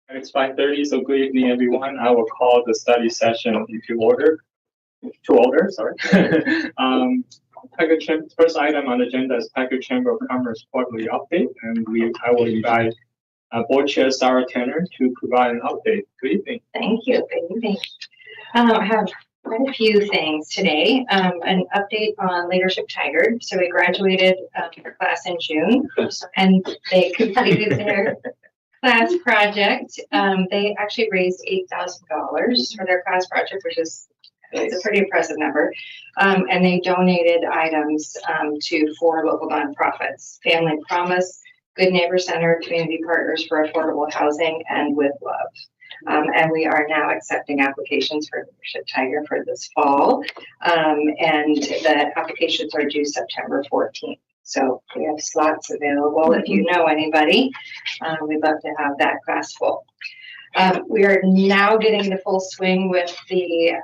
It's 5:30, so good evening, everyone. I will call the study session to order. First item on the agenda is Tigard Chamber of Commerce quarterly update, and I will invite Board Chair Sarah Tanner to provide an update. Good evening. Thank you. Good evening. I have quite a few things today. An update on Leadership Tigard. So we graduated our class in June, and they completed their class project. They actually raised $8,000 for their class project, which is a pretty impressive number. And they donated items to 4 local nonprofits: Family Promise, Good Neighbor Center, Community Partners for Affordable Housing, and With Love. And we are now accepting applications for Leadership Tigard for this fall. And the applications are due September 14th. So we have slots available. If you know anybody, we'd love to have that class full. We are now getting the full swing with the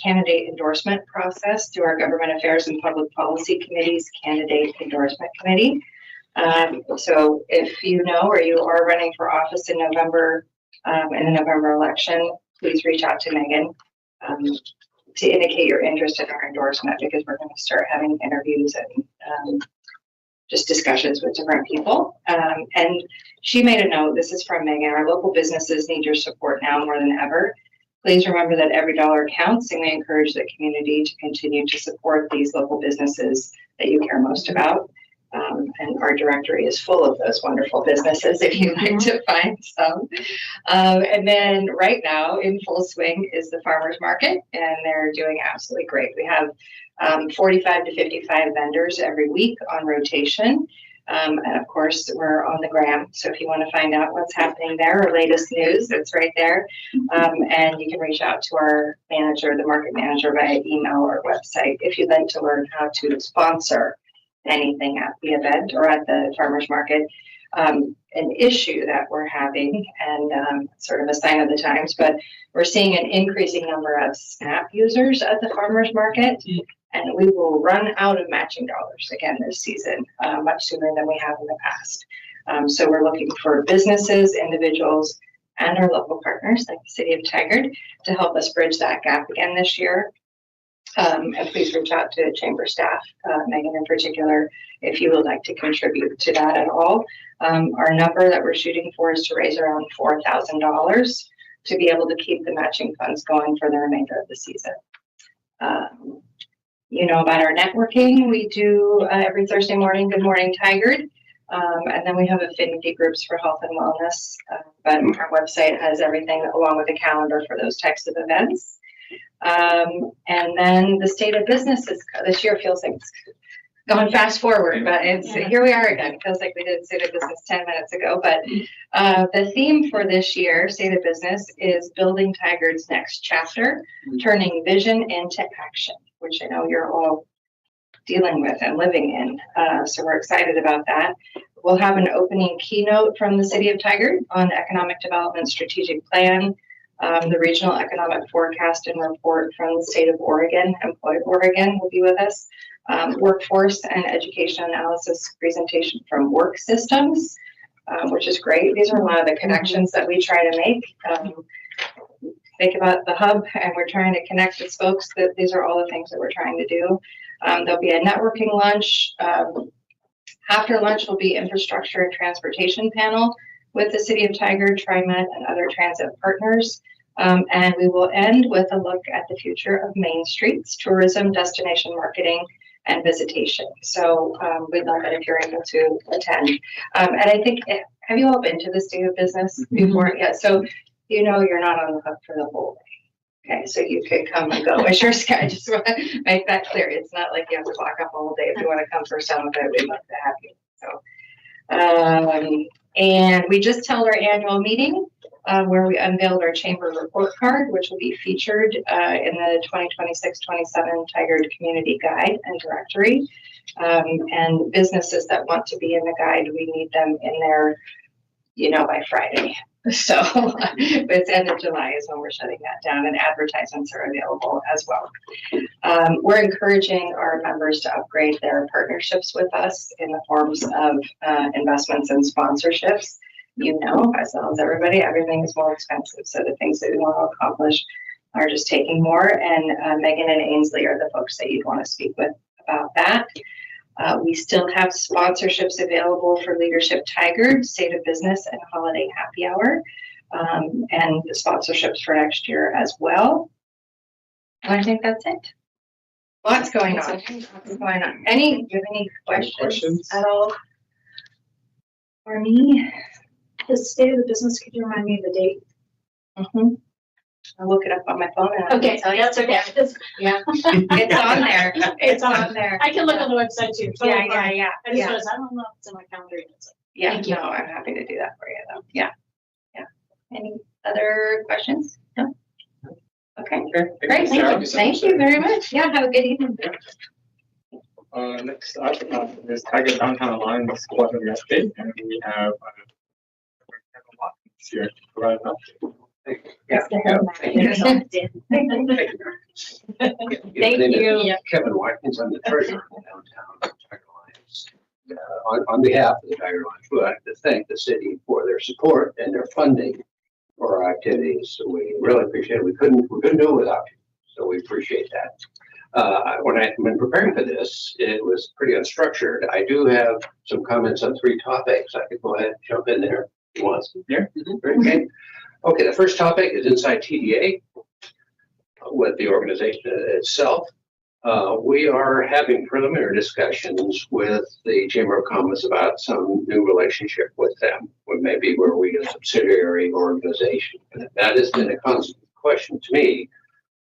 candidate endorsement process through our Government Affairs and Public Policy Committee's Candidate Endorsement Committee. So if you know or you are running for office in November, in the November election, please reach out to Megan to indicate your interest in our endorsement, because we're going to start having interviews and just discussions with different people. And she made a note, this is from Megan: our local businesses need your support now more than ever. Please remember that every dollar counts, and we encourage the community to continue to support these local businesses that you care most about. And our directory is full of those wonderful businesses if you'd like to find some. And then right now in full swing is the farmers market, and they're doing absolutely great. We have 45 to 55 vendors every week on rotation. And of course, we're on the gram. So if you want to find out what's happening there or latest news, it's right there. And you can reach out to our manager, the market manager, via email or website if you'd like to learn how to sponsor anything at the event or at the farmers market. An issue that we're having, and sort of a sign of the times, but we're seeing an increasing number of SNAP users at the farmers market, and we will run out of matching dollars again this season, much sooner than we have in the past. So we're looking for businesses, individuals, and our local partners like the City of Tigard to help us bridge that gap again this year. And please reach out to chamber staff, Megan in particular, if you would like to contribute to that at all. Our number that we're shooting for is to raise around $4,000 to be able to keep the matching funds going for the remainder of the season. You know about our networking. We do every Thursday morning, Good Morning Tigard. And then we have affinity groups for health and wellness. But our website has everything along with a calendar for those types of events. And then the state of business is, this year feels like it's going fast forward, but it's here we are again. It feels like we did state of business 10 minutes ago. But the theme for this year, state of business, is building Tigard's next chapter, turning vision into action, which I know you're all dealing with and living in. So we're excited about that. We'll have an opening keynote from the City of Tigard on economic development strategic plan, the regional economic forecast and report from the state of Oregon. Employ Oregon will be with us. Workforce and education analysis presentation from Work Systems, which is great. These are a lot of the connections that we try to make. Think about the hub, and we're trying to connect with folks. These are all the things that we're trying to do. There'll be a networking lunch. After lunch will be infrastructure and transportation panel with the City of Tigard, TriMet, and other transit partners. And we will end with a look at the future of Main Streets, tourism, destination marketing, and visitation. So we'd love it if you're able to attend. And I think, have you all been to the state of business before? Yeah, so you know you're not on the hook for the whole day. Okay, so you could come and go as your schedule. I just want to make that clear. It's not like you have to block up all day. If you want to come for some of it, we'd love to have you. So, and we just held our annual meeting where we unveiled our chamber report card, which will be featured in the 2026-27 Tigard Community Guide and Directory. And businesses that want to be in the guide, we need them in there, by Friday. So it's end of July is when we're shutting that down, and advertisements are available as well. We're encouraging our members to upgrade their partnerships with us in the forms of investments and sponsorships. You know, as well as everybody, everything is more expensive. So the things that we want to accomplish are just taking more. And Megan and Ainsley are the folks that you'd want to speak with about that. We still have sponsorships available for Leadership Tiger, State of Business, and Holiday Happy Hour, and the sponsorships for next year as well. And I think that's it. Lots going on. Do you have any questions at all for me? The State of the Business, could you remind me of the date? I'll look it up on my phone. And Okay, that's okay. Yeah, it's on there. It's on there. I can look on the website too. Totally fine. Yeah. I just realized I don't know if it's in my calendar yet. So. Yeah, Thank you. no, I'm happy to do that for you though. Yeah. Any other questions? No? Okay, great. Thank you very much. Yeah, have a good evening. Next up is Tiger Downtown Alliance quarterly update, and we have Kevin Watkins here to provide an update. Thank you. Kevin Watkins, I'm the treasurer of Downtown Tiger Alliance. On behalf of the Tiger Alliance, we'd like to thank the city for their support and their funding for our activities. So we really appreciate it. We couldn't do it without you. So we appreciate that. When preparing for this, it was pretty unstructured. I do have some comments on 3 topics. I could go ahead and jump in there if you want. Yeah. Okay. Okay, the first topic is inside TDA with the organization itself. We are having preliminary discussions with the Chamber of Commerce about some new relationship with them, or maybe where we a subsidiary organization. And that has been a constant question to me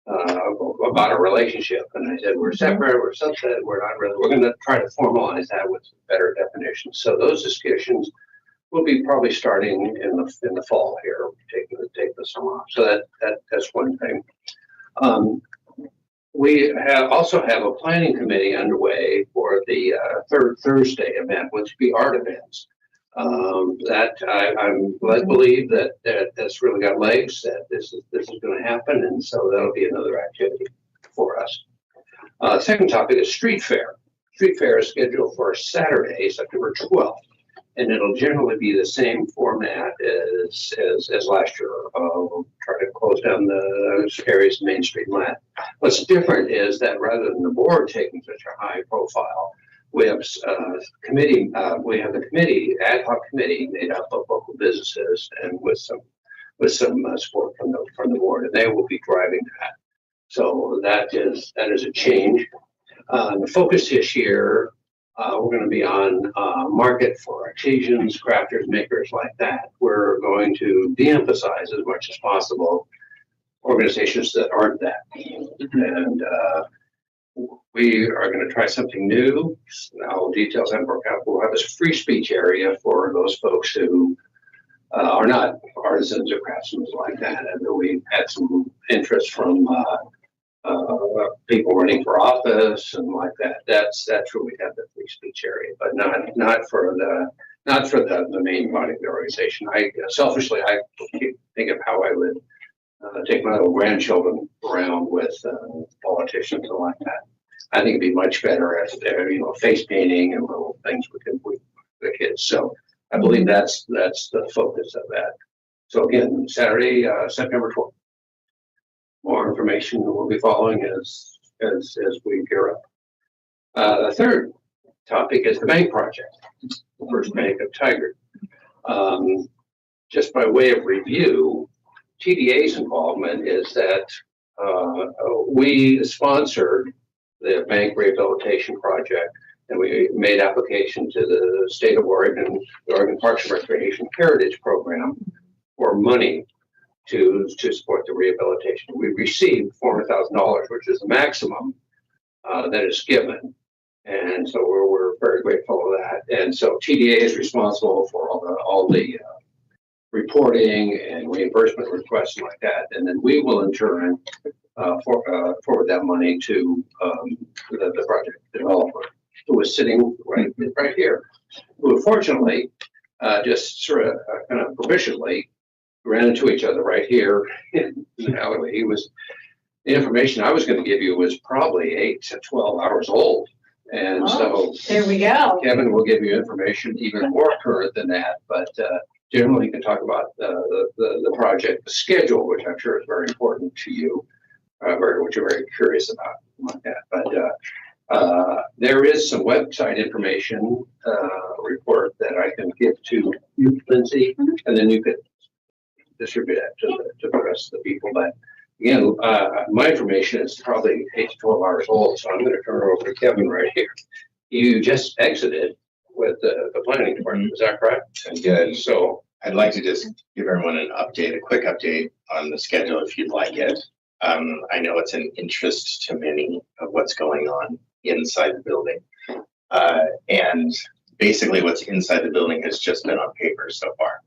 about a relationship. And I said, we're separate, we're subset, we're not really, we're going to try to formalize that with better definitions. So those discussions will be probably starting in the fall here, take the summer off. So that's one thing. We also have a planning committee underway for the third Thursday event, which will be art events. I'm led to believe that that's really got legs, that this is going to happen, and so that'll be another activity for us. Second topic is street fair. Street fair is scheduled for Saturday, September 12th. And it'll generally be the same format as last year. We'll try to close down the areas of Main Street and that. What's different is that rather than the board taking such a high profile, we have committee. We have the committee, ad hoc committee, made up of local businesses and with some support from the board, and they will be driving that. So that is a change. The focus this year. We're going to be on market for artisans, crafters, makers like that. We're going to de-emphasize as much as possible organizations that aren't that. And we are going to try something new. All details haven't worked out. We'll have a free speech area for those folks who are not artisans or craftsmen like that. And we've had some interest from people running for office and like that. That's where we have the free speech area, but not for the main body of the organization. Selfishly keep thinking of how I would take my little grandchildren around with politicians and like that. I think it'd be much better as face painting and little things with the kids. So I believe that's the focus of that. So again, Saturday, September 12th. More information will be following as we gear up. The third topic is the bank project, the First Bank of Tigard. Just by way of review, TDA's involvement is that we sponsored the bank rehabilitation project, and we made application to the state of Oregon, the Oregon Parks and Recreation Heritage Program for money to support the rehabilitation. We received $400,000, which is the maximum that is given. And so we're very grateful of that. And so TDA is responsible for all the reporting and reimbursement requests and like that. And then we will in turn forward that money to the project developer, who is sitting right here, who fortunately just sort of kind of provisionally ran into each other right here in the alleyway. The information I was going to give you was probably 8 to 12 hours old. And so There we go. Kevin will give you information even more current than that, but generally you can talk about the project, the schedule, which I'm sure is very important to you, which you're very curious about that. But there is some website information report that I can give to you, Lindsay, and then you could distribute that to the rest of the people. But again, my information is probably 8 to 12 hours old, so I'm going to turn it over to Kevin right here. You just exited with the planning department, is that correct? Good. So I'd like to just give everyone an update, a quick update on the schedule if you'd like it. I know it's an interest to many of what's going on inside the building. And basically what's inside the building has just been on paper so far.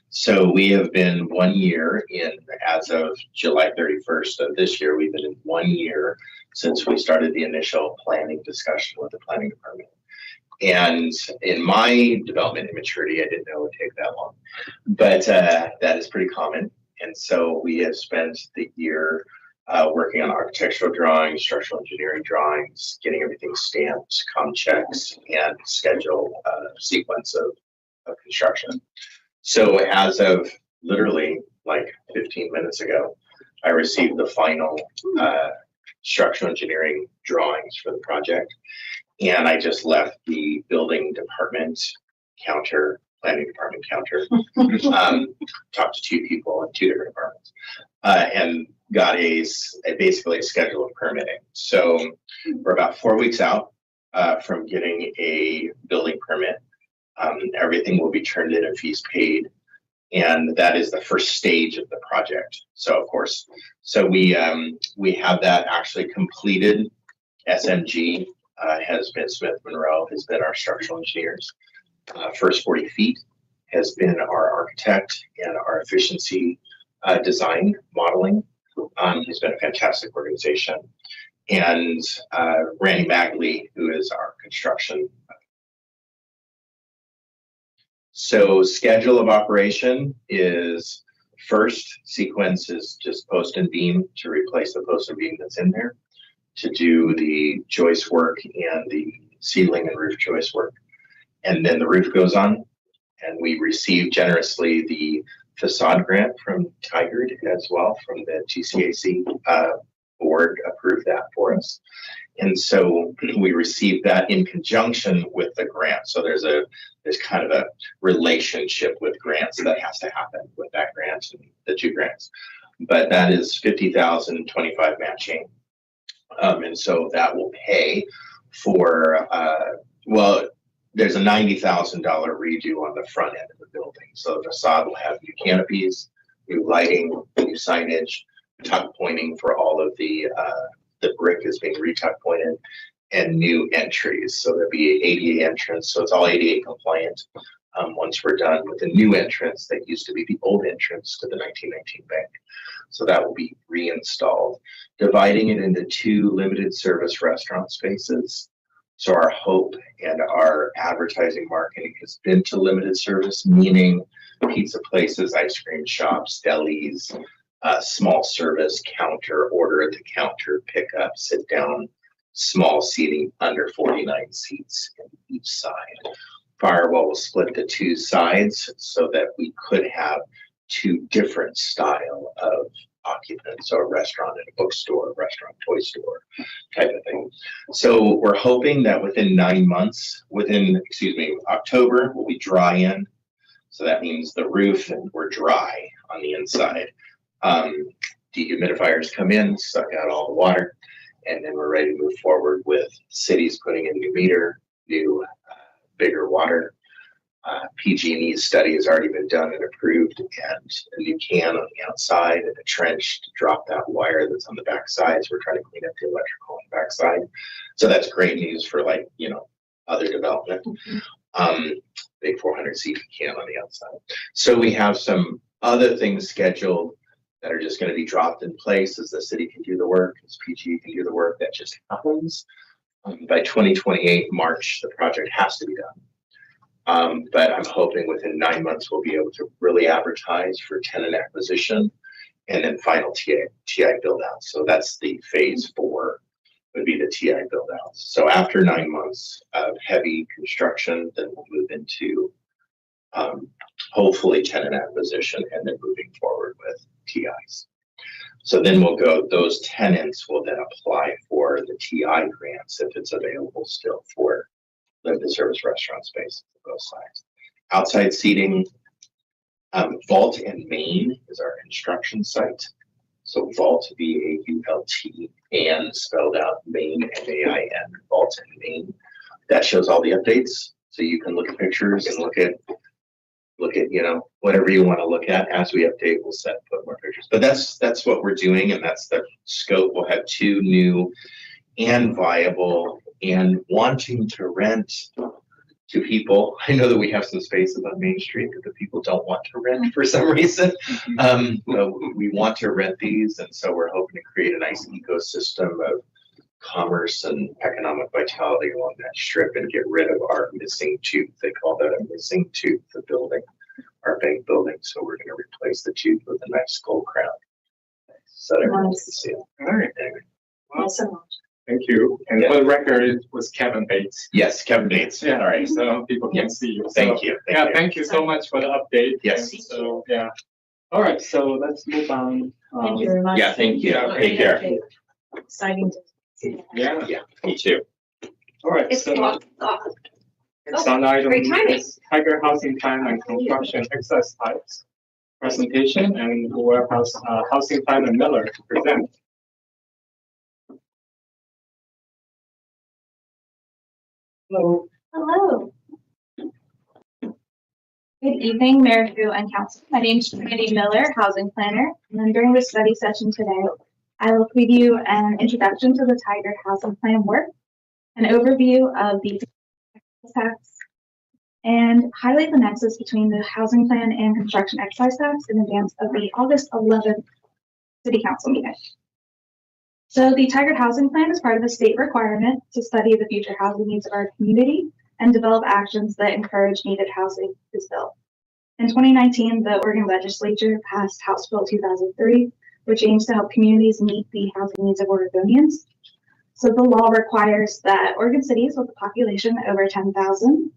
So we have been 1 year in, as of July 31st of this year, we've been in 1 year since we started the initial planning discussion with the planning department. And in my development immaturity, I didn't know it would take that long, but that is pretty common. And so we have spent the year working on architectural drawings, structural engineering drawings, getting everything stamped, com checks, and schedule sequence of construction. So as of literally like 15 minutes ago, I received the final structural engineering drawings for the project. And I just left the building department counter, planning department counter, talked to 2 people in 2 different departments, and got basically a schedule of permitting. So we're about 4 weeks out from getting a building permit. Everything will be turned in and fees paid. And that is the first stage of the project. So of course, we have that actually completed. SMG has been Smith Monroe, has been our structural engineers. First 40 Feet has been our architect and our efficiency design modeling. He's been a fantastic organization. And Randy Magley, who is our construction. So schedule of operation is first sequence is just post and beam to replace the post and beam that's in there, to do the joist work and the ceiling and roof joist work. And then the roof goes on, and we receive generously the facade grant from Tigard as well, from the TCAC board approved that for us. And so we received that in conjunction with the grant. So there's kind of a relationship with grants that has to happen with that grant and the 2 grants. But that is $50,000, 25 matching. And so that will pay for, there's a $90,000 redo on the front end of the building. So the facade will have new canopies, new lighting, new signage, tuck pointing for all of the brick is being re-tuck pointed, and new entries. So there'll be an ADA entrance. So it's all ADA compliant once we're done with the new entrance that used to be the old entrance to the 1919 bank. So that will be reinstalled, dividing it into 2 limited service restaurant spaces. So our hope and our advertising marketing has been to limited service, meaning pizza places, ice cream shops, delis, small service counter, order at the counter, pick up, sit down, small seating under 49 seats in each side. Firewall will split the 2 sides so that we could have 2 different style of occupants, so a restaurant and a bookstore, a restaurant, toy store type of thing. So we're hoping that within 9 months, October, we'll be dry in. So that means the roof, and we're dry on the inside. Dehumidifiers come in, suck out all the water, and then we're ready to move forward with cities putting in new meter, new bigger water. PG&E study has already been done and approved, and a new can on the outside and a trench to drop that wire that's on the back side. So we're trying to clean up the electrical on the back side. So that's great news for other development. Big 400 seat can on the outside. So we have some other things scheduled that are just going to be dropped in place as the city can do the work, as PG can do the work. That just happens. By 2028 March, the project has to be done. But I'm hoping within 9 months, we'll be able to really advertise for tenant acquisition and then final TI build out. So that's the phase 4 would be the TI build out. So after 9 months of heavy construction, then we'll move into hopefully tenant acquisition and then moving forward with TIs. So then those tenants will then apply for the TI grants if it's available still for limited service restaurant space of both sides. Outside seating, Vault and Main is our construction site. So Vault, VAULT, and spelled out Main, MAIN, Vault and Main. That shows all the updates. So you can look at pictures and look at, whatever you want to look at. As we update, we'll put more pictures. But that's what we're doing, and that's the scope. We'll have 2 new and viable and wanting to rent to people. I know that we have some spaces on Main Street that the people don't want to rent for some reason. We want to rent these, and so we're hoping to create a nice ecosystem of commerce and economic vitality along that strip and get rid of our missing tooth. They call that a missing tooth, the building, our bank building. So we're going to replace the tooth with a nice gold crown. So everyone can see it. All right. Anyway. Well, So much. thank you. And Yeah. for the record, it was Kevin Bates. Yes, Kevin Bates. Yeah, All right. so people can see you. Thank So, you. Yeah, thank you so much for the update. Yes. And so, yeah. All right, so let's move on. Thank you very much. Yeah, thank you. Yeah, Take care. Exciting to see that. Yeah, Yeah, me too. all right. It's So locked off. next on item great timing. is Tiger Housing Plan and Construction Exercise Types presentation, and we'll have Housing Plan and Miller to present. Hello. Hello. Good evening, Mayor, Drew, and Council. My name is Trinity Miller, Housing Planner, and during the study session today, I will preview an introduction to the Tiger Housing Plan work, an overview of the tax, and highlight the nexus between the housing plan and construction excise tax in advance of the August 11th City Council meeting. So the Tiger Housing Plan is part of a state requirement to study the future housing needs of our community and develop actions that encourage needed housing is built. In 2019, the Oregon Legislature passed House Bill 2003, which aims to help communities meet the housing needs of Oregonians. So the law requires that Oregon cities with a population over 10,000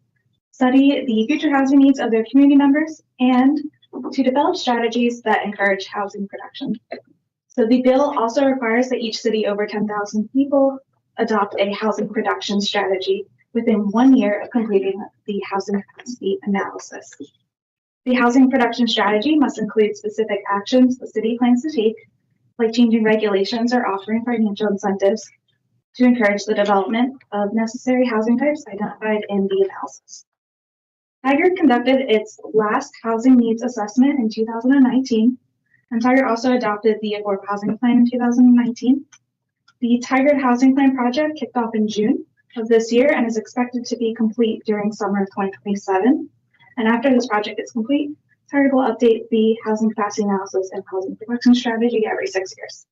study the future housing needs of their community members and to develop strategies that encourage housing production. So the bill also requires that each city over 10,000 people adopt a housing production strategy within 1 year of completing the housing capacity analysis. The housing production strategy must include specific actions the city plans to take, like changing regulations or offering financial incentives to encourage the development of necessary housing types identified in the analysis. Tiger conducted its last housing needs assessment in 2019, and Tiger also adopted the Affordable Housing Plan in 2019. The Tiger Housing Plan project kicked off in June of this year and is expected to be complete during summer of 2027. And after this project is complete, Tiger will update the housing capacity analysis and housing production strategy every 6 years.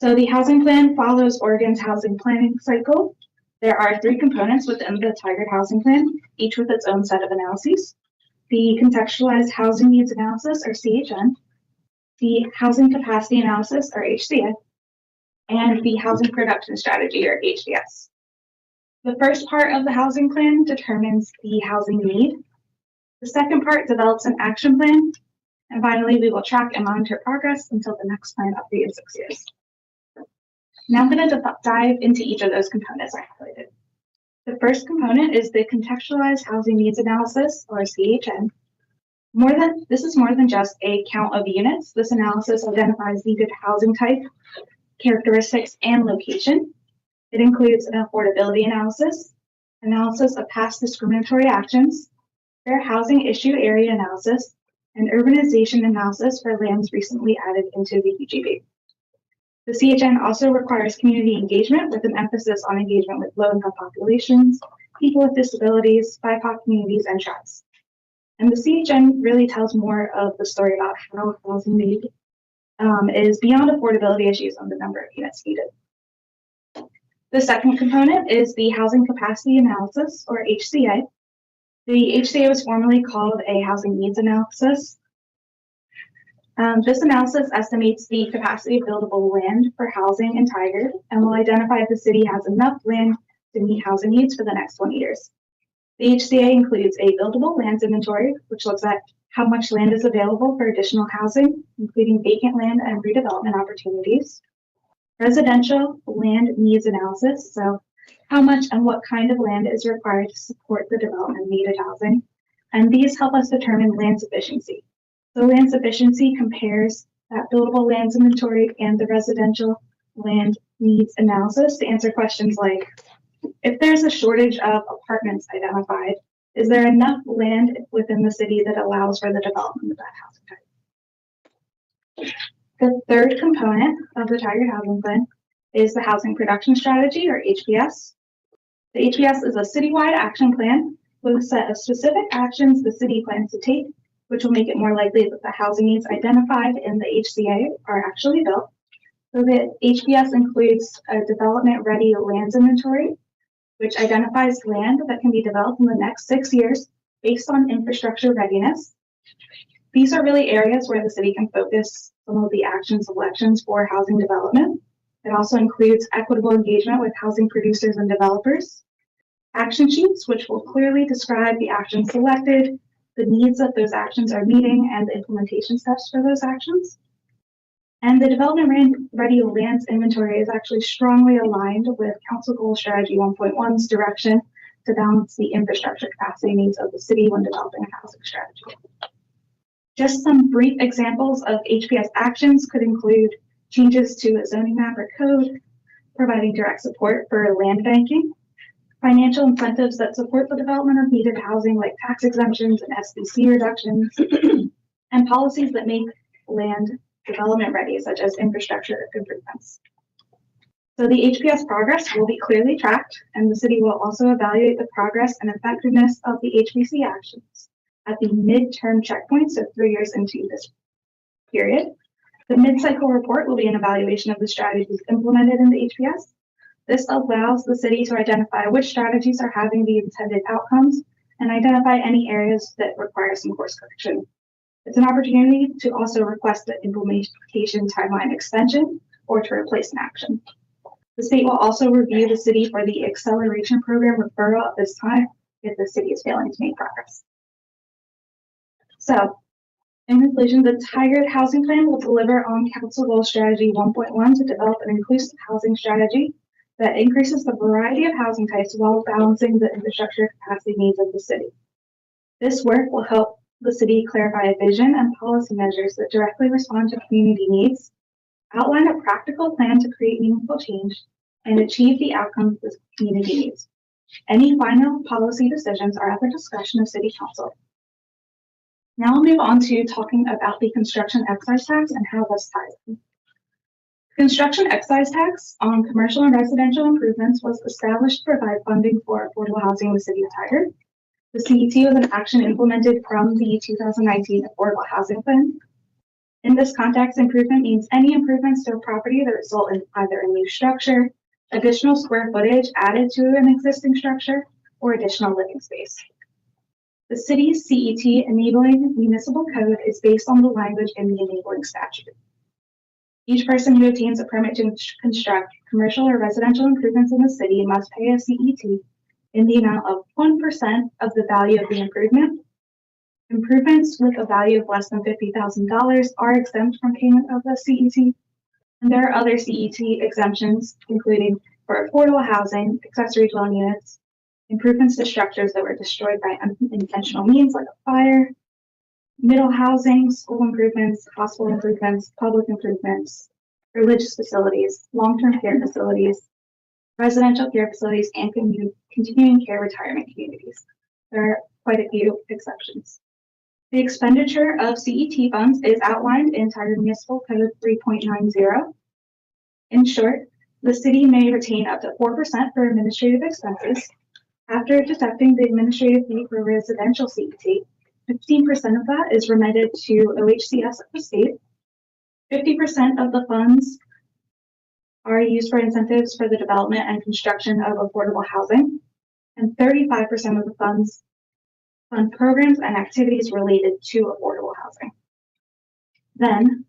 So the housing plan follows Oregon's housing planning cycle. There are 3 components within the Tiger Housing Plan, each with its own set of analyses. The Contextualized Housing Needs Analysis, or CHN, the Housing Capacity Analysis, or HCA, and the Housing Production Strategy, or HDS. The first part of the housing plan determines the housing need. The second part develops an action plan. And finally, we will track and monitor progress until the next plan update in 6 years. Now I'm going to dive into each of those components I highlighted. The first component is the Contextualized Housing Needs Analysis, or CHN. This is more than just a count of units. This analysis identifies needed housing type, characteristics, and location. It includes an affordability analysis of past discriminatory actions, fair housing issue area analysis, and urbanization analysis for lands recently added into the UGB. The CHN also requires community engagement with an emphasis on engagement with low-income populations, people with disabilities, BIPOC communities, and tribes. And the CHN really tells more of the story about how housing need is beyond affordability issues on the number of units needed. The second component is the Housing Capacity Analysis, or HCA. The HCA was formerly called a housing needs analysis. This analysis estimates the capacity of buildable land for housing in Tigard and will identify if the city has enough land to meet housing needs for the next 20 years. The HCA includes a buildable lands inventory, which looks at how much land is available for additional housing, including vacant land and redevelopment opportunities. Residential land needs analysis, so how much and what kind of land is required to support the development of needed housing. And these help us determine land sufficiency. So land sufficiency compares that buildable lands inventory and the residential land needs analysis to answer questions like, if there's a shortage of apartments identified, is there enough land within the city that allows for the development of that housing type? The third component of the Tigard Housing Plan is the Housing Production Strategy, or HPS. The HPS is a citywide action plan with a set of specific actions the city plans to take, which will make it more likely that the housing needs identified in the HCA are actually built. So the HPS includes a development-ready lands inventory, which identifies land that can be developed in the next 6 years based on infrastructure readiness. These are really areas where the city can focus some of the action selections for housing development. It also includes equitable engagement with housing producers and developers, action sheets, which will clearly describe the actions selected, the needs that those actions are meeting, and the implementation steps for those actions. And the development ready lands inventory is actually strongly aligned with Council Goal Strategy 1.1's direction to balance the infrastructure capacity needs of the city when developing a housing strategy. Just some brief examples of HPS actions could include changes to a zoning map or code, providing direct support for land banking, financial incentives that support the development of needed housing like tax exemptions and SBC reductions, and policies that make land development ready, such as infrastructure improvements. So the HPS progress will be clearly tracked, and the city will also evaluate the progress and effectiveness of the HPC actions at the midterm checkpoint, so 3 years into this period. The mid-cycle report will be an evaluation of the strategies implemented in the HPS. This allows the city to identify which strategies are having the intended outcomes and identify any areas that require some course correction. It's an opportunity to also request the implementation timeline extension or to replace an action. The state will also review the city for the acceleration program referral at this time if the city is failing to make progress. So, in conclusion, the Tigard Housing Plan will deliver on Council Goal Strategy 1.1 to develop an inclusive housing strategy that increases the variety of housing types while balancing the infrastructure capacity needs of the city. This work will help the city clarify a vision and policy measures that directly respond to community needs, outline a practical plan to create meaningful change, and achieve the outcomes the community needs. Any final policy decisions are at the discretion of City Council. Now I'll move on to talking about the construction excise tax and how this ties in. Construction excise tax on commercial and residential improvements was established to provide funding for affordable housing in the city of Tigard. The CET was an action implemented from the 2019 Affordable Housing Plan. In this context, improvement means any improvements to a property that result in either a new structure, additional square footage added to an existing structure, or additional living space. The city's CET enabling municipal code is based on the language in the enabling statute. Each person who obtains a permit to construct commercial or residential improvements in the city must pay a CET in the amount of 1% of the value of the improvement. Improvements with a value of less than $50,000 are exempt from payment of the CET. And there are other CET exemptions, including for affordable housing, accessory dwelling units, improvements to structures that were destroyed by unintentional means like a fire, middle housing, school improvements, hospital improvements, public improvements, religious facilities, long-term care facilities, residential care facilities, and continuing care retirement communities. There are quite a few exceptions. The expenditure of CET funds is outlined in Tigard Municipal Code 3.90. In short, the city may retain up to 4% for administrative expenses. After deducting the administrative fee for residential CET, 15% of that is remitted to OHCS of the state. 50% of the funds are used for incentives for the development and construction of affordable housing, and 35% of the funds on programs and activities related to affordable housing. Then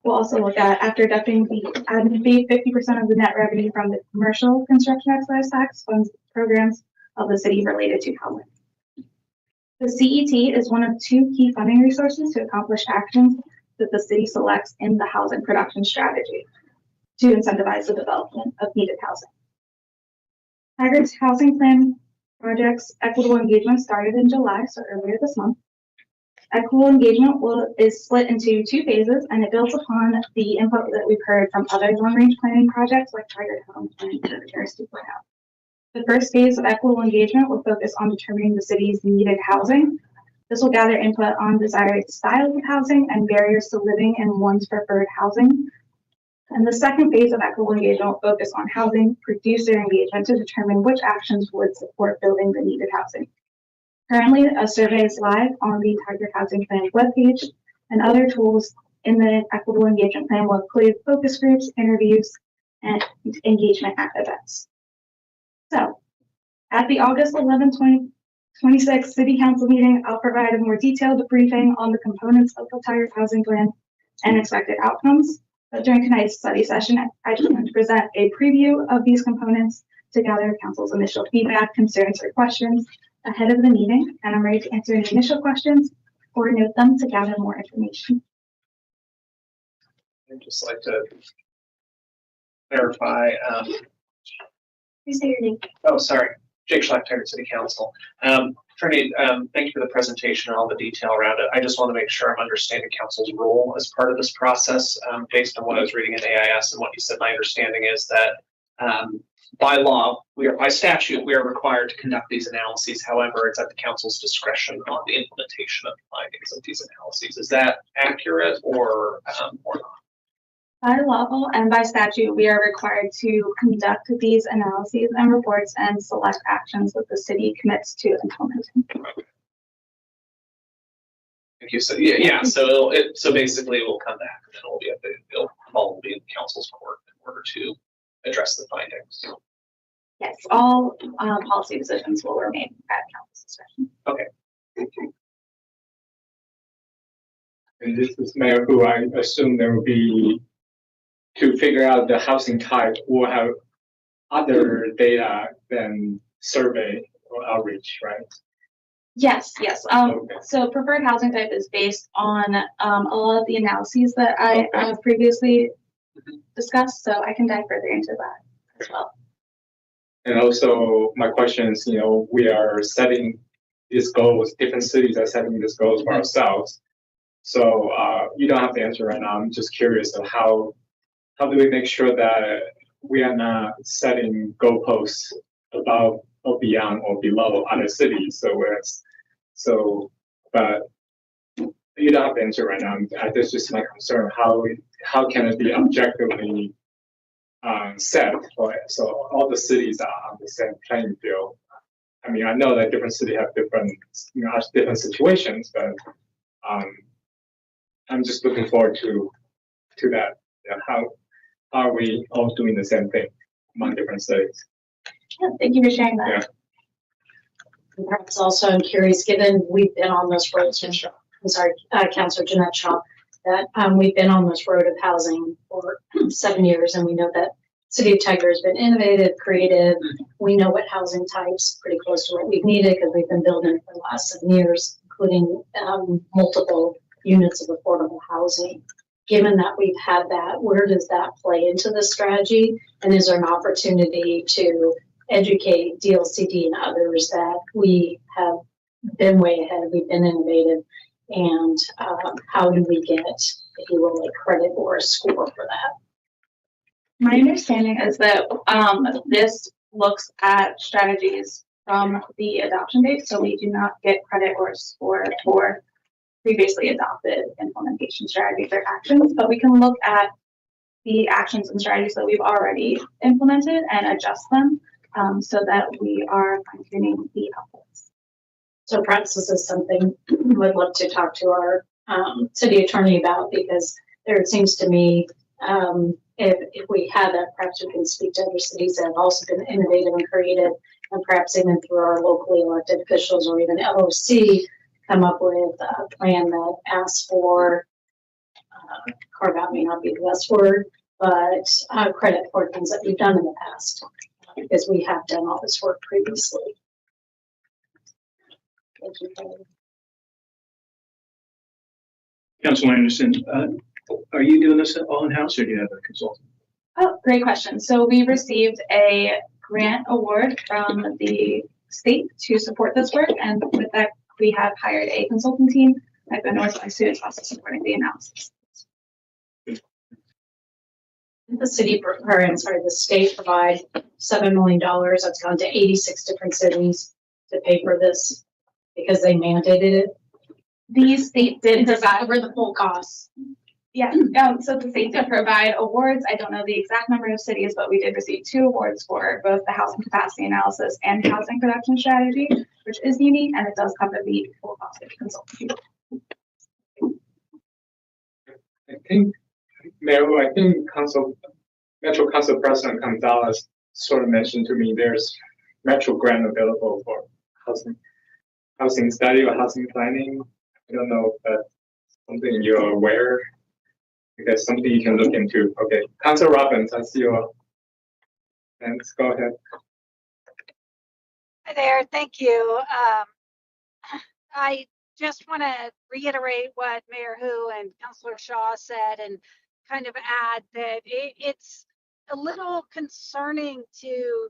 we'll also look at, after deducting the admin fee, 50% of the net revenue from the commercial construction excise tax funds programs of the city related to housing. The CET is one of two key funding resources to accomplish actions that the city selects in the housing production strategy to incentivize the development of needed housing. Tigard's housing plan project's equitable engagement started in July, so earlier this month. Equitable engagement is split into two phases, and it builds upon the input that we've heard from other long-range planning projects like Tigard Home and Terrace 2.0. The first phase of equitable engagement will focus on determining the city's needed housing. This will gather input on desired styles of housing and barriers to living in one's preferred housing. And the second phase of equitable engagement will focus on housing producer engagement to determine which actions would support building the needed housing. Currently, a survey is live on the Tigard Housing Plan webpage, and other tools in the equitable engagement plan will include focus groups, interviews, and engagement at events. So, at the August 11, 2026 City Council meeting, I'll provide a more detailed briefing on the components of the Tigard Housing Plan and expected outcomes. But during tonight's study session, I just wanted to present a preview of these components to gather council's initial feedback, concerns, or questions ahead of the meeting, and I'm ready to answer any initial questions or note them to gather more information. I'd just like to clarify. Please say your name. Oh, sorry, Jake Schleck, Tigard City Council. Attorney, thank you for the presentation and all the detail around it. I just want to make sure I'm understanding council's role as part of this process. Based on what I was reading in AIS and what you said, my understanding is that by law, by statute, we are required to conduct these analyses. However, it's at the council's discretion on the implementation of the findings of these analyses. Is that accurate or not? By law and by statute, we are required to conduct these analyses and reports and select actions that the city commits to implementing. Thank you. So yeah. So so basically, it will come back and then it'll all be in the council's court in order to address the findings. Yes, all policy decisions will remain at council's discretion. Okay. Thank you. And this is Mayor, who I assume there will be, to figure out the housing type, will have other data than survey or outreach, right? Yes. Okay. So preferred housing type is based on a lot of the analyses that I have previously discussed, so I can dive further into that as well. And also my question is, we are setting these goals, different cities are setting these goals for ourselves. So you don't have to answer right now. I'm just curious of how do we make sure that we are not setting goalposts above or beyond or below other cities? But you don't have to answer right now. That's just my concern. How can it be objectively set? So all the cities are on the same playing field. I mean, I know that different cities have different situations, but I'm just looking forward to that. How are we all doing the same thing among different cities? Yeah, thank you for sharing that. Yeah. And perhaps also, I'm curious, given we've been on this road, Councilor Jeanette Shaw, that we've been on this road of housing for 7 years, and we know that City of Tigard has been innovative, creative. We know what housing types pretty close to what we've needed because we've been building it for the last 7 years, including multiple units of affordable housing. Given that we've had that, where does that play into the strategy? And is there an opportunity to educate DLCD and others that we have been way ahead, we've been innovative, and how do we get, if you will, a credit or a score for that? My understanding is that this looks at strategies from the adoption date, so we do not get credit or score for previously adopted implementation strategies or actions, but we can look at the actions and strategies that we've already implemented and adjust them so that we are fine-tuning the outputs. So perhaps this is something we would love to talk to our city attorney about, because there seems to me, if we have that, perhaps we can speak to other cities that have also been innovative and creative and perhaps even through our locally elected officials or even LOC, come up with a plan that asks for, carve out may not be the best word, but credit for things that we've done in the past, because we have done all this work previously. Thank you. Councilman Anderson, are you doing this all in-house or do you have a consultant? Oh, great question. So we received a grant award from the state to support this work, and with that, we have hired a consulting team. I've been Northwest Students also supporting the analysis. The state provide $7 million. That's gone to 86 different cities to pay for this because they mandated it. The state did Does that provide, cover the full costs? yeah, so the state did provide awards. I don't know the exact number of cities, but we did receive 2 awards for both the housing capacity analysis and housing production strategy, which is unique, and it does cover the full cost of consulting. I think, Mayor, I think Metro Council President Gonzalez sort of mentioned to me there's Metro grant available for housing study or housing planning. I don't know if that's something you're aware. I guess something you can look into. Okay, Council Robbins, I see you. Thanks. Go ahead. Hi there, thank you. I just want to reiterate what Mayor Hu and Councilor Shaw said and kind of add that it's a little concerning to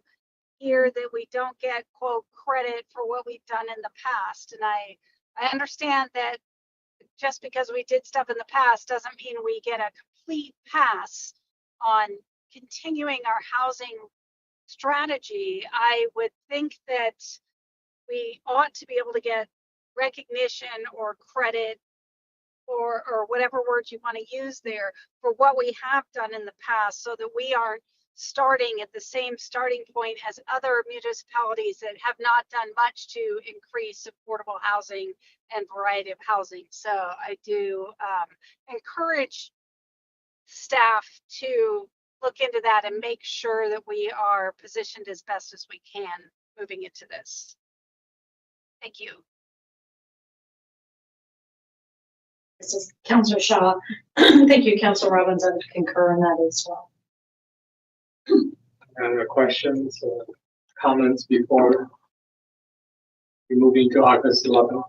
hear that we don't get quote credit for what we've done in the past. And I understand that just because we did stuff in the past doesn't mean we get a complete pass on continuing our housing strategy. I would think that we ought to be able to get recognition or credit or whatever words you want to use there for what we have done in the past so that we aren't starting at the same starting point as other municipalities that have not done much to increase affordable housing and variety of housing. So I do encourage staff to look into that and make sure that we are positioned as best as we can moving into this. Thank you. This is Councilor Shaw. Thank you, Councilor Robbins. I would concur in that as well. Other questions or comments before we move into August 11th?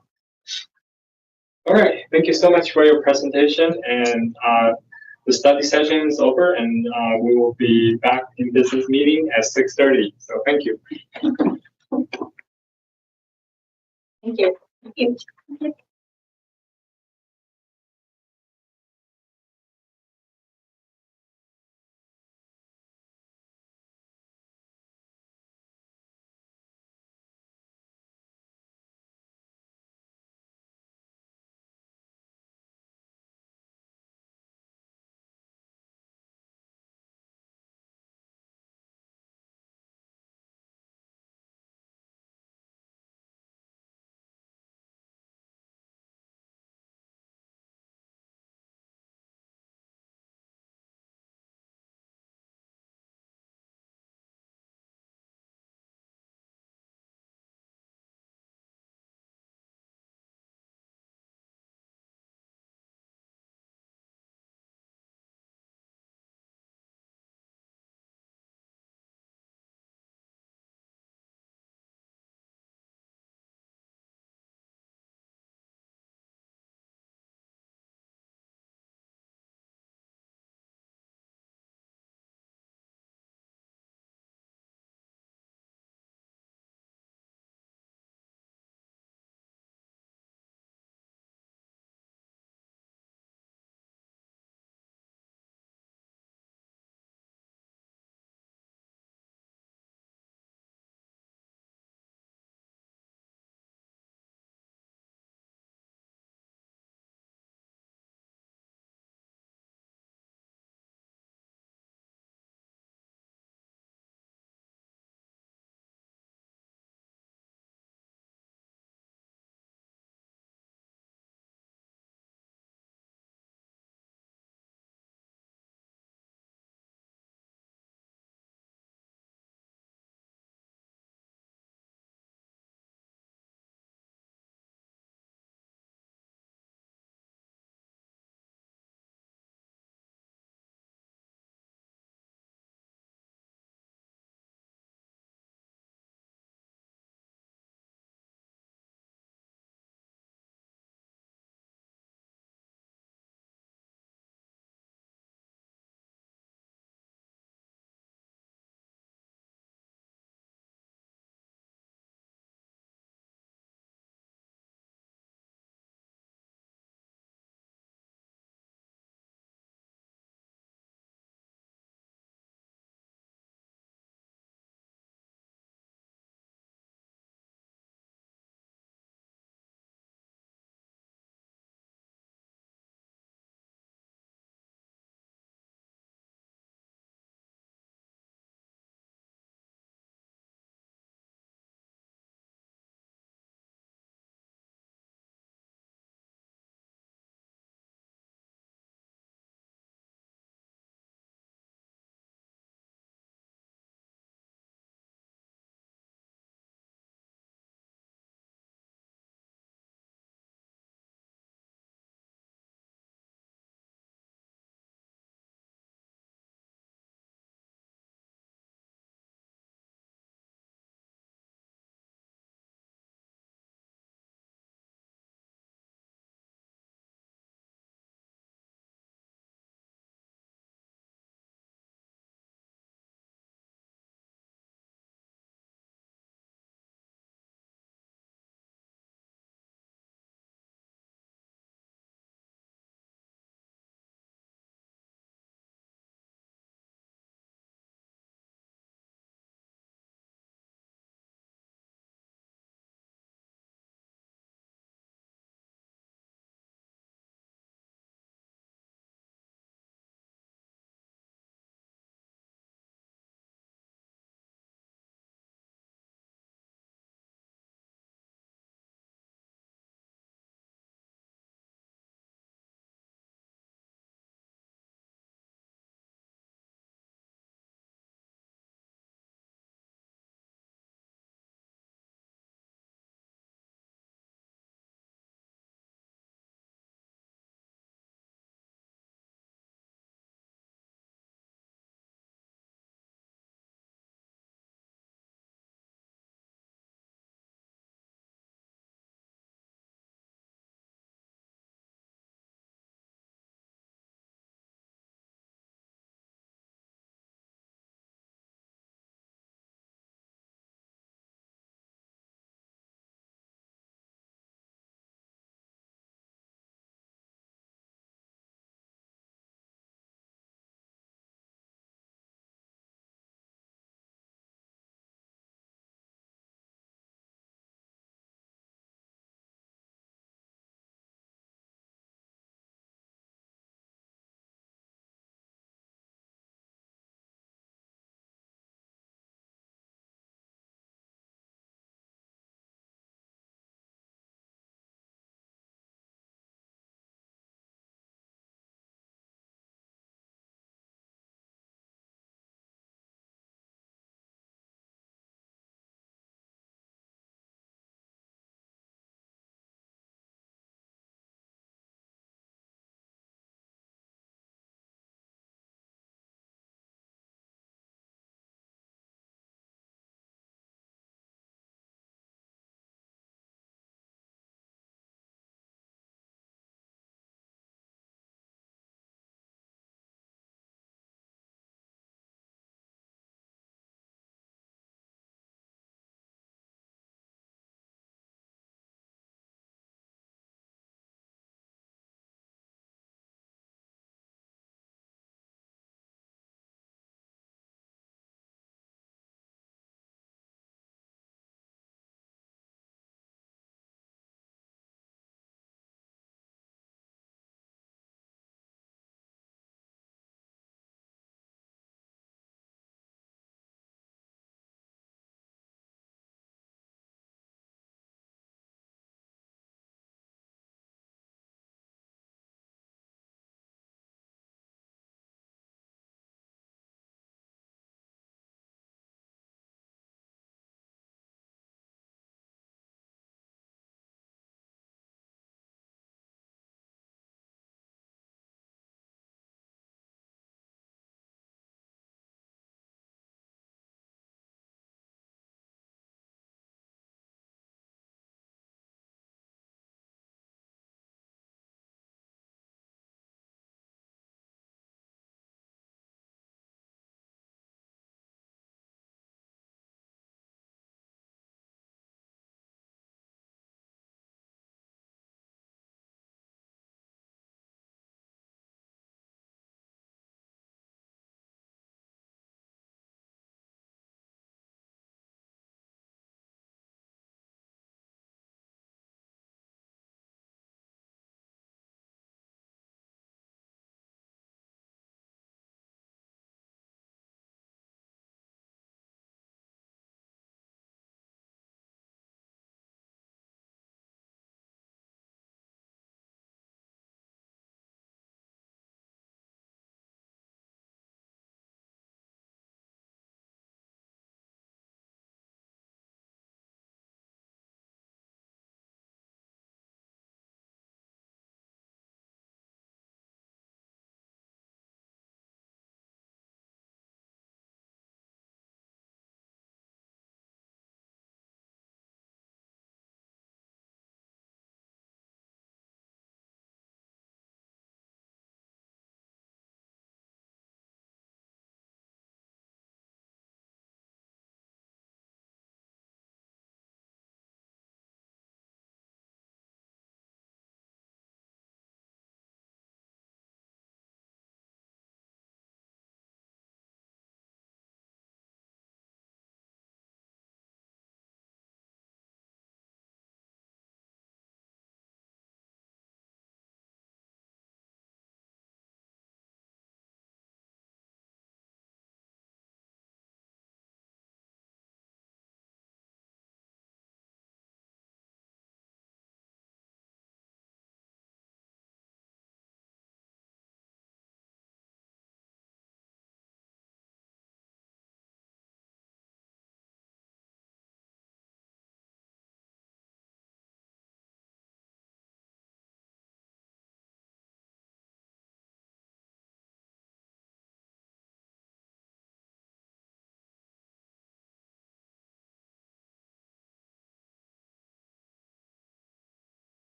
All right, thank you so much for your presentation, and the study session is over, and we will be back in business meeting at 6:30. So thank you. Thank you. Thank you.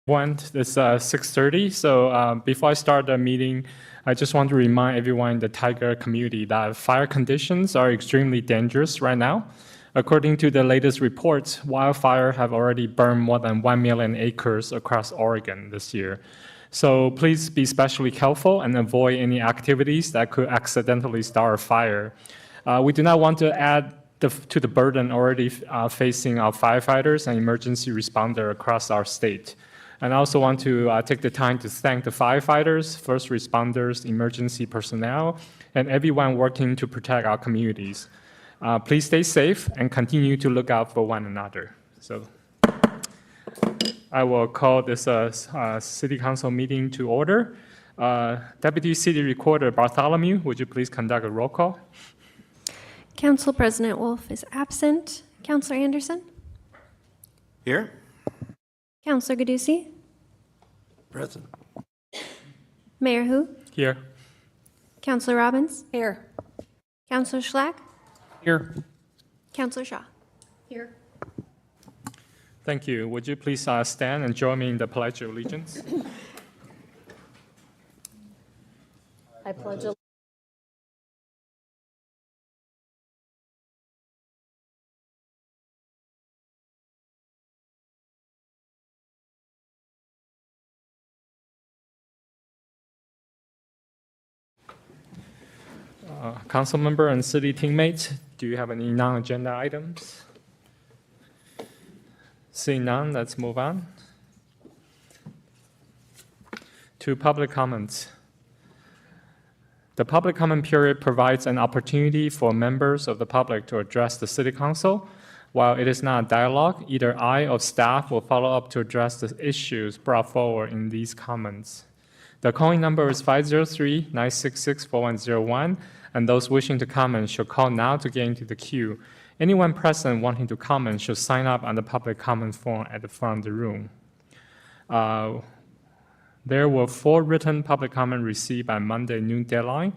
It's 6:30. So before I start the meeting, I just want to remind everyone in the Tiger community that fire conditions are extremely dangerous right now. According to the latest reports, wildfire have already burned more than 1 million acres across Oregon this year. So please be especially careful and avoid any activities that could accidentally start a fire. We do not want to add to the burden already facing our firefighters and emergency responders across our state. And I also want to take the time to thank the firefighters, first responders, emergency personnel, and everyone working to protect our communities. Please stay safe and continue to look out for one another. So I will call this City Council meeting to order. Deputy City Recorder Bartholomew, would you please conduct a roll call? Council President Wolf is absent. Councilor Anderson? Here. Councilor Gadusi? Present. Mayor Hu? Here. Councilor Robbins? Here. Councilor Schlack? Here. Councilor Shaw? Here. Thank you. Would you please stand and join me in the Pledge of Allegiance? I pledge allegiance. Council member and city teammates, do you have any non-agenda items? Seeing none, let's move on to public comments. The public comment period provides an opportunity for members of the public to address the City Council. While it is not a dialogue, either I or staff will follow up to address the issues brought forward in these comments. The calling number is 503-966-4101, and those wishing to comment should call now to get into the queue. Anyone present wanting to comment should sign up on the public comment form at the front of the room. There were 4 written public comments received by Monday noon deadline.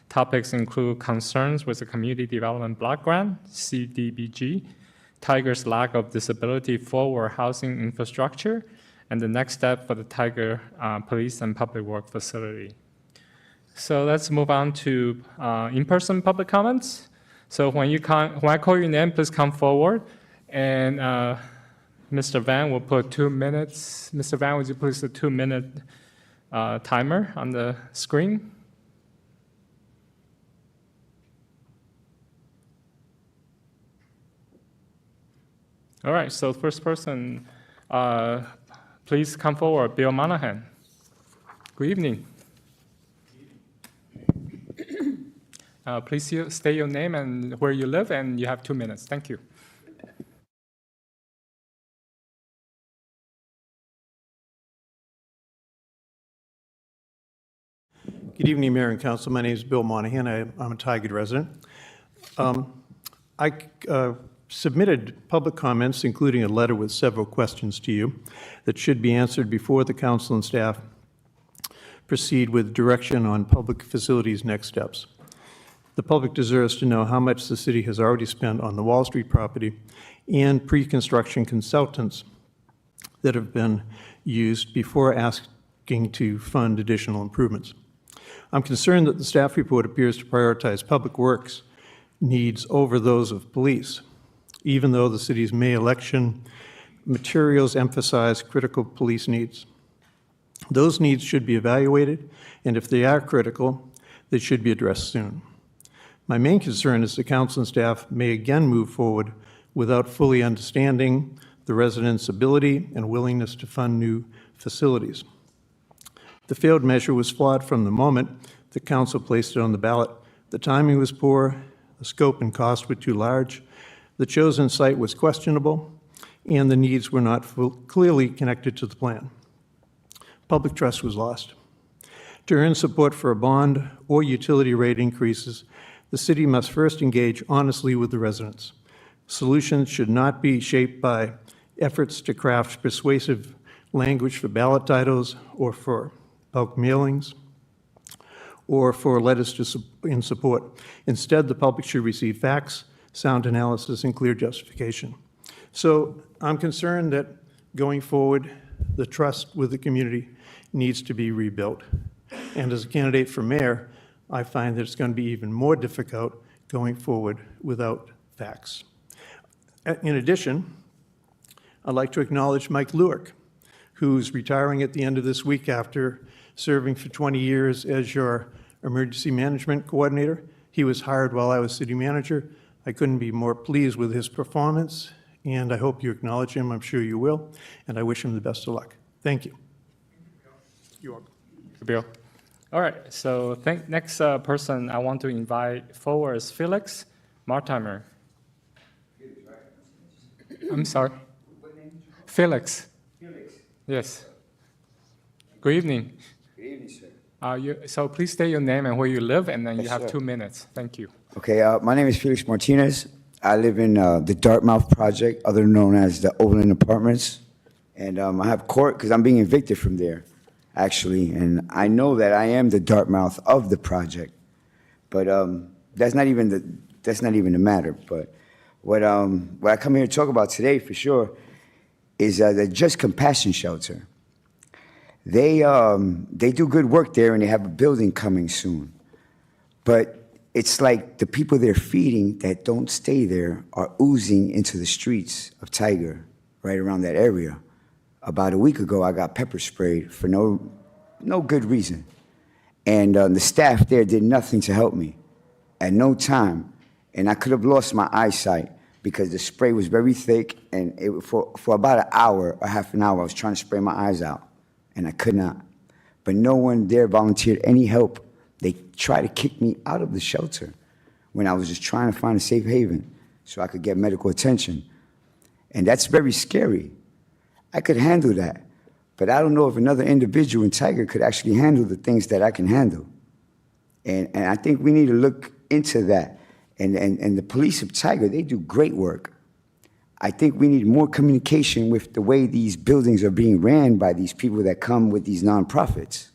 Topics include concerns with the Community Development Block Grant, CDBG, Tiger's lack of disability forward housing infrastructure, and the next step for the Tiger Police and Public Works Facility. So let's move on to in-person public comments. So when I call your name, please come forward. And Mr. Van will put 2 minutes. Mr. Van, would you please put a 2-minute timer on the screen? All right, so first person, please come forward, Bill Monahan. Good evening. Please state your name and where you live, and you have 2 minutes. Thank you. Good evening, Mayor and Council. My name is Bill Monahan. I'm a Tigard resident. I submitted public comments, including a letter with several questions to you that should be answered before the council and staff proceed with direction on public facilities' next steps. The public deserves to know how much the city has already spent on the Wall Street property and pre-construction consultants that have been used before asking to fund additional improvements. I'm concerned that the staff report appears to prioritize public works needs over those of police, even though the city's May election materials emphasize critical police needs. Those needs should be evaluated, and if they are critical, they should be addressed soon. My main concern is the council and staff may again move forward without fully understanding the residents' ability and willingness to fund new facilities. The failed measure was flawed from the moment the council placed it on the ballot. The timing was poor, the scope and cost were too large, the chosen site was questionable, and the needs were not clearly connected to the plan. Public trust was lost. To earn support for a bond or utility rate increases, the city must first engage honestly with the residents. Solutions should not be shaped by efforts to craft persuasive language for ballot titles or for bulk mailings or for letters in support. Instead, the public should receive facts, sound analysis, and clear justification. So I'm concerned that going forward, the trust with the community needs to be rebuilt. And as a candidate for mayor, I find that it's going to be even more difficult going forward without facts. In addition, I'd like to acknowledge Mike Lewick, who's retiring at the end of this week after serving for 20 years as your emergency management coordinator. He was hired while I was city manager. I couldn't be more pleased with his performance, and I hope you acknowledge him. I'm sure you will, and I wish him the best of luck. Thank you. You're welcome. Bill. All right, so next person I want to invite forward is Felix Martimer. I'm sorry. Felix. Felix. Yes. Good evening. Good evening, sir. So please state your name and where you live, and then you Yes, have sir. 2 minutes. Thank you. Okay, my name is Felix Martinez. I live in the Dartmouth Project, other known as the Overland Apartments. And I have court because I'm being evicted from there, actually. And I know that I am the Dartmouth of the project. But that's not even the matter. But what I come here to talk about today, for sure, is the Just Compassion Shelter. They do good work there, and they have a building coming soon. But it's like the people they're feeding that don't stay there are oozing into the streets of Tiger, right around that area. About a week ago, I got pepper sprayed for no good reason. And the staff there did nothing to help me at no time. And I could have lost my eyesight because the spray was very thick, and for about an hour or half an hour, I was trying to spray my eyes out, and I could not. But no one there volunteered any help. They tried to kick me out of the shelter when I was just trying to find a safe haven so I could get medical attention. And that's very scary. I could handle that, but I don't know if another individual in Tiger could actually handle the things that I can handle. And I think we need to look into that. And the police of Tiger, they do great work. I think we need more communication with the way these buildings are being ran by these people that come with these nonprofits.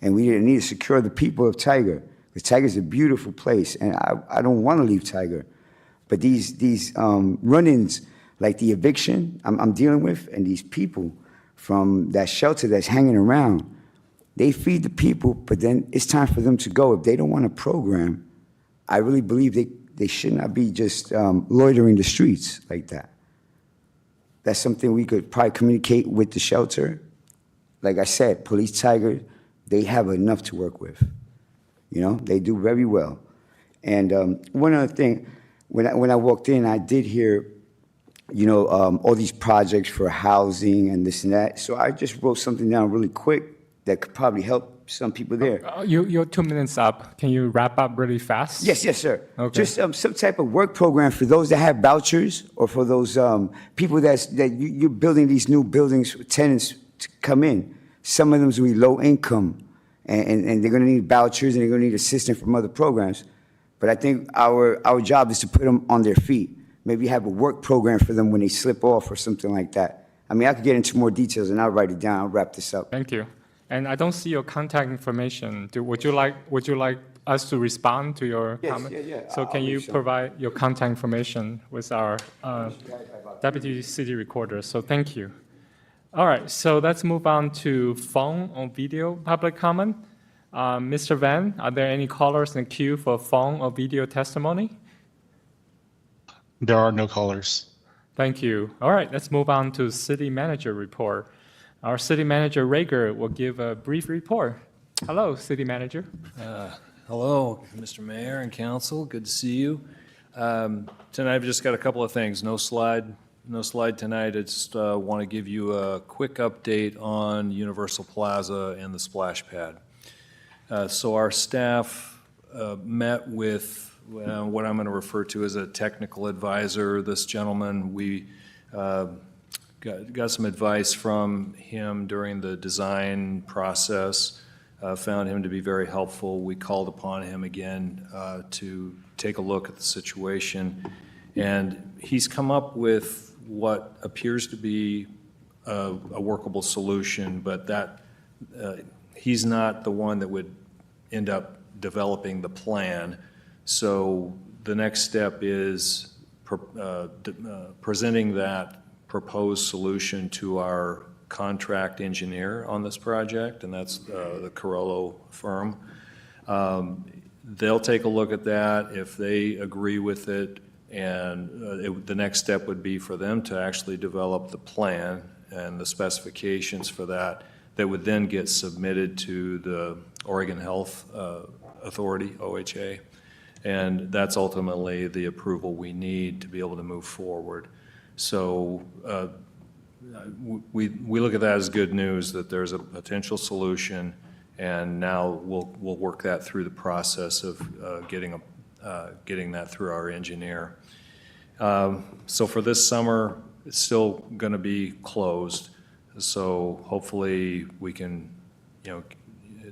And we need to secure the people of Tiger, because Tiger's a beautiful place, and I don't want to leave Tiger. But these run-ins, like the eviction I'm dealing with, and these people from that shelter that's hanging around, they feed the people, but then it's time for them to go. If they don't want a program, I really believe they should not be just loitering the streets like that. That's something we could probably communicate with the shelter. Like I said, Police Tiger, they have enough to work with. You know, they do very well. And one other thing, when I walked in, I did hear, you know, all these projects for housing and this and that. So I just wrote something down really quick that could probably help some people there. You're 2 minutes up. Can you wrap up really fast? Yes, sir. Okay. Just some type of work program for those that have vouchers, or for those people that you're building these new buildings for tenants to come in. Some of them will be low income, and they're going to need vouchers, and they're going to need assistance from other programs. But I think our job is to put them on their feet. Maybe have a work program for them when they slip off or something like that. I mean, I could get into more details, and I'll write it down. I'll wrap this up. Thank you. And I don't see your contact information. Would you like us to respond to your comment? Yeah. So can you provide your contact information with our deputy city recorder? So thank you. All right, so let's move on to phone or video public comment. Mr. Van, are there any callers in the queue for phone or video testimony? There are no callers. Thank you. All right, let's move on to city manager report. Our city manager, Rager, will give a brief report. Hello, city manager. Hello, Mr. Mayor and council. Good to see you. Tonight, I've just got a couple of things. No slide tonight. I just want to give you a quick update on Universal Plaza and the splash pad. So our staff met with what I'm going to refer to as a technical advisor. This gentleman, we got some advice from him during the design process, found him to be very helpful. We called upon him again to take a look at the situation, and he's come up with what appears to be a workable solution, but that he's not the one that would end up developing the plan. So the next step is presenting that proposed solution to our contract engineer on this project, and that's the Carollo firm. They'll take a look at that. If they agree with it, and the next step would be for them to actually develop the plan and the specifications for that, that would then get submitted to the Oregon Health Authority, OHA. And that's ultimately the approval we need to be able to move forward. So we look at that as good news, that there's a potential solution, and now we'll work that through the process of getting that through our engineer. So for this summer, it's still going to be closed. So hopefully we can,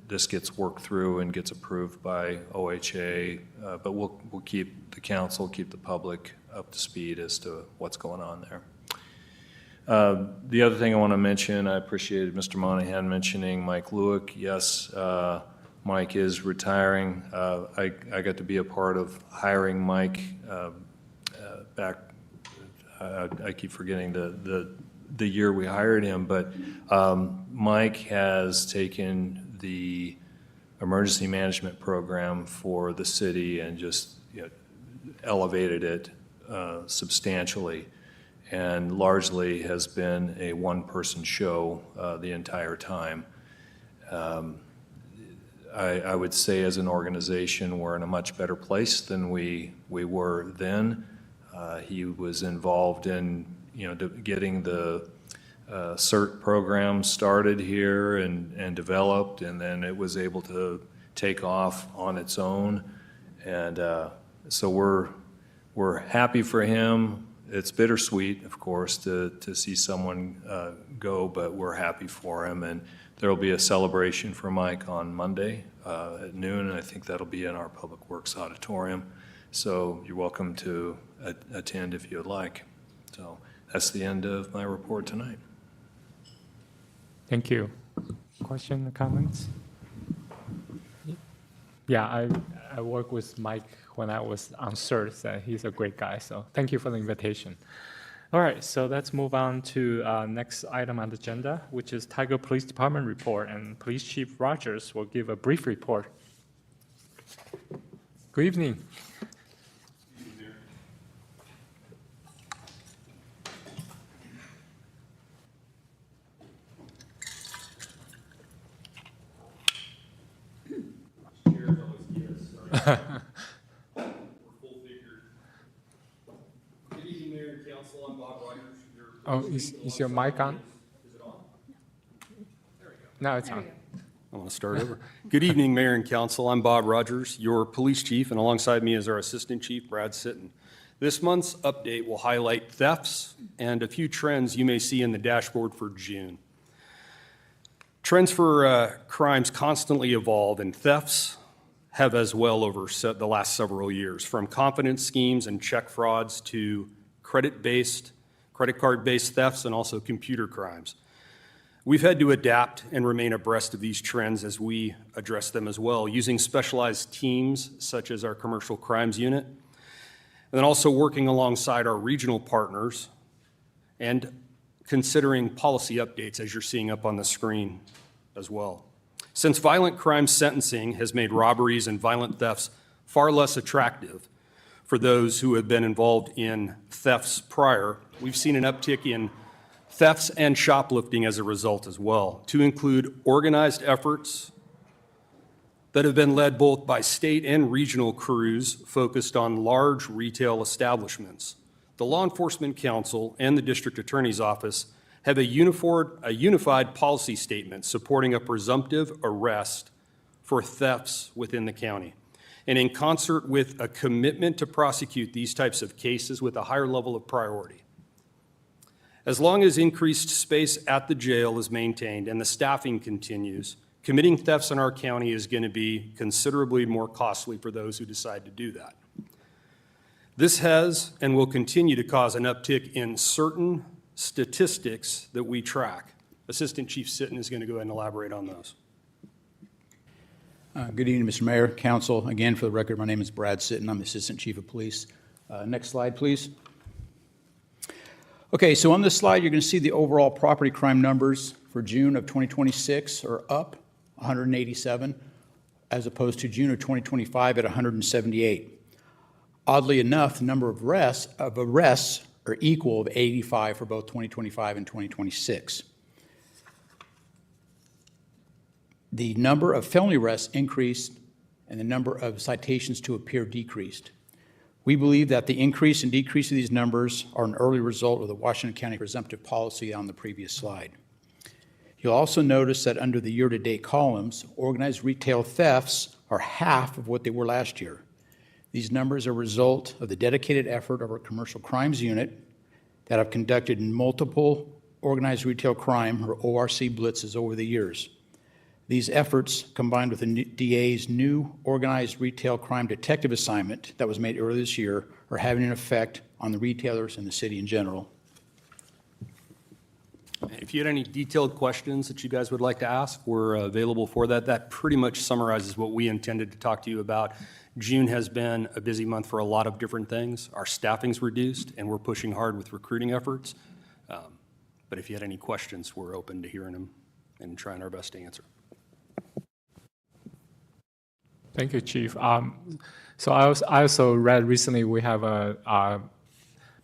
this gets worked through and gets approved by OHA, but we'll keep the council, keep the public up to speed as to what's going on there. The other thing I want to mention, I appreciated Mr. Monahan mentioning Mike Lewick. Yes, Mike is retiring. I got to be a part of hiring Mike back. I keep forgetting the year we hired him, but Mike has taken the emergency management program for the city and just elevated it substantially, and largely has been a one-person show the entire time. I would say as an organization, we're in a much better place than we were then. He was involved in getting the CERT program started here and developed, and then it was able to take off on its own. And so we're happy for him. It's bittersweet, of course, to see someone go, but we're happy for him. And there will be a celebration for Mike on Monday at noon, and I think that'll be in our Public Works Auditorium. So you're welcome to attend if you would like. So that's the end of my report tonight. Thank you. Question or comments? Yeah, I worked with Mike when I was on CERT, and he's a great guy, so thank you for the invitation. All right, so let's move on to next item on the agenda, which is Tiger Police Department report, and Police Chief Rogers will give a brief report. Good evening. Good evening, Mayor and Council. I'm Bob Rogers. Is your mic on? Is it on? There we go. No, it's on. I want to start over. Good evening, Mayor and Council. I'm Bob Rogers, your police chief, and alongside me is our Assistant Chief, Brad Sitton. This month's update will highlight thefts and a few trends you may see in the dashboard for June. Trends for crimes constantly evolve, and thefts have as well over the last several years, from confidence schemes and check frauds to credit card-based thefts, and also computer crimes. We've had to adapt and remain abreast of these trends as we address them as well, using specialized teams such as our Commercial Crimes Unit, and then also working alongside our regional partners and considering policy updates as you're seeing up on the screen as well. Since violent crime sentencing has made robberies and violent thefts far less attractive for those who have been involved in thefts prior, we've seen an uptick in thefts and shoplifting as a result as well, to include organized efforts that have been led both by state and regional crews focused on large retail establishments. The Law Enforcement Council and the District Attorney's Office have a unified policy statement supporting a presumptive arrest for thefts within the county. And in concert with a commitment to prosecute these types of cases with a higher level of priority. As long as increased space at the jail is maintained and the staffing continues, committing thefts in our county is going to be considerably more costly for those who decide to do that. This has and will continue to cause an uptick in certain statistics that we track. Assistant Chief Sitton is going to go ahead and elaborate on those. Good evening, Mr. Mayor, Council. Again, for the record, my name is Brad Sitton. I'm the Assistant Chief of Police. Next slide, please. Okay, so on this slide, you're going to see the overall property crime numbers for June of 2026 are up 187, as opposed to June of 2025 at 178. Oddly enough, the number of arrests are equal of 85 for both 2025 and 2026. The number of felony arrests increased and the number of citations to appear decreased. We believe that the increase and decrease of these numbers are an early result of the Washington County presumptive policy on the previous slide. You'll also notice that under the year-to-date columns, organized retail thefts are half of what they were last year. These numbers are a result of the dedicated effort of our commercial crimes unit that have conducted multiple organized retail crime, or ORC, blitzes over the years. These efforts, combined with the DA's new organized retail crime detective assignment that was made earlier this year, are having an effect on the retailers and the city in general. If you had any detailed questions that you guys would like to ask, we're available for that. That pretty much summarizes what we intended to talk to you about. June has been a busy month for a lot of different things. Our staffing's reduced, and we're pushing hard with recruiting efforts. But if you had any questions, we're open to hearing them and trying our best to answer. Thank you, Chief. So I also read recently we have a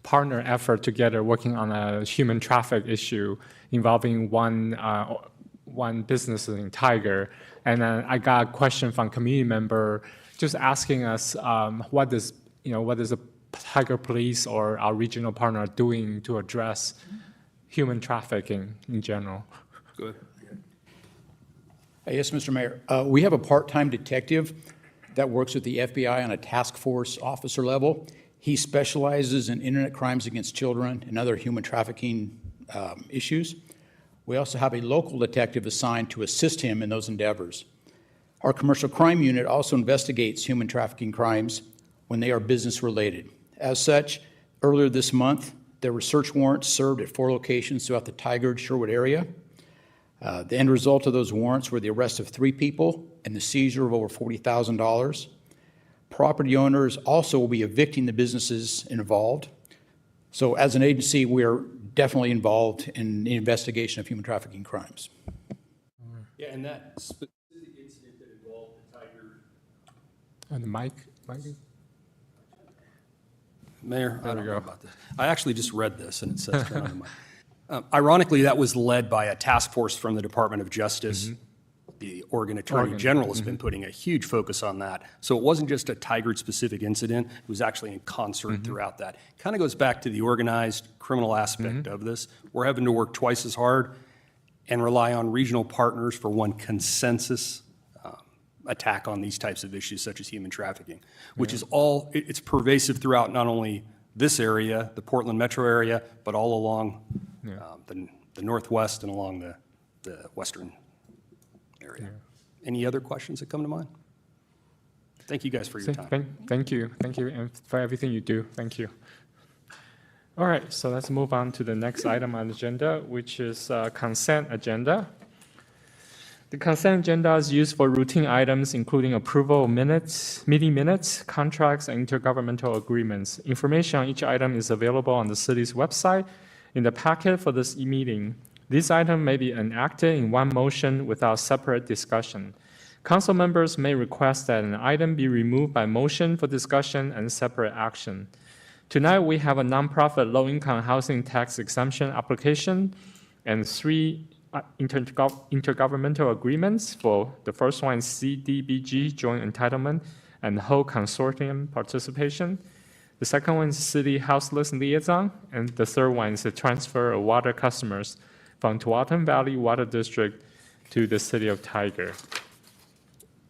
partner effort together working on a human traffic issue involving one business in Tiger. And then I got a question from a community member just asking us what is the Tiger Police or our regional partner doing to address human trafficking in general. Good. Yes, Mr. Mayor. We have a part-time detective that works with the FBI on a task force officer level. He specializes in internet crimes against children and other human trafficking issues. We also have a local detective assigned to assist him in those endeavors. Our commercial crime unit also investigates human trafficking crimes when they are business-related. As such, earlier this month, there were search warrants served at 4 locations throughout the Tigard-Sherwood area. The end result of those warrants were the arrest of 3 people and the seizure of over $40,000. Property owners also will be evicting the businesses involved. So as an agency, we are definitely involved in the investigation of human trafficking crimes. Yeah, and that specific incident that involved the Tiger. And the mic. Mayor, I don't know about this. I actually just read this, and it says turn on the mic. Ironically, that was led by a task force from the Department of Justice. The Oregon Attorney General has been putting a huge focus on that. So it wasn't just a Tigard-specific incident. It was actually in concert throughout that. Kind of goes back to the organized criminal aspect of this. We're having to work twice as hard and rely on regional partners for one consensus attack on these types of issues, such as human trafficking, which is it's pervasive throughout not only this area, the Portland metro area, but all along the northwest and along the western area. Any other questions that come to mind? Thank you guys for your time. Thank you, and for everything you do. Thank you. All right, so let's move on to the next item on the agenda, which is consent agenda. The consent agenda is used for routine items, including approval of minutes, meeting minutes, contracts, and intergovernmental agreements. Information on each item is available on the city's website in the packet for this meeting. This item may be enacted in one motion without separate discussion. Council members may request that an item be removed by motion for discussion and separate action. Tonight, we have a nonprofit low-income housing tax exemption application and 3 intergovernmental agreements. For the first one is CDBG joint entitlement and whole consortium participation. The second one is city houseless liaison, and the third one is the transfer of water customers from Tualatin Valley Water District to the city of Tiger.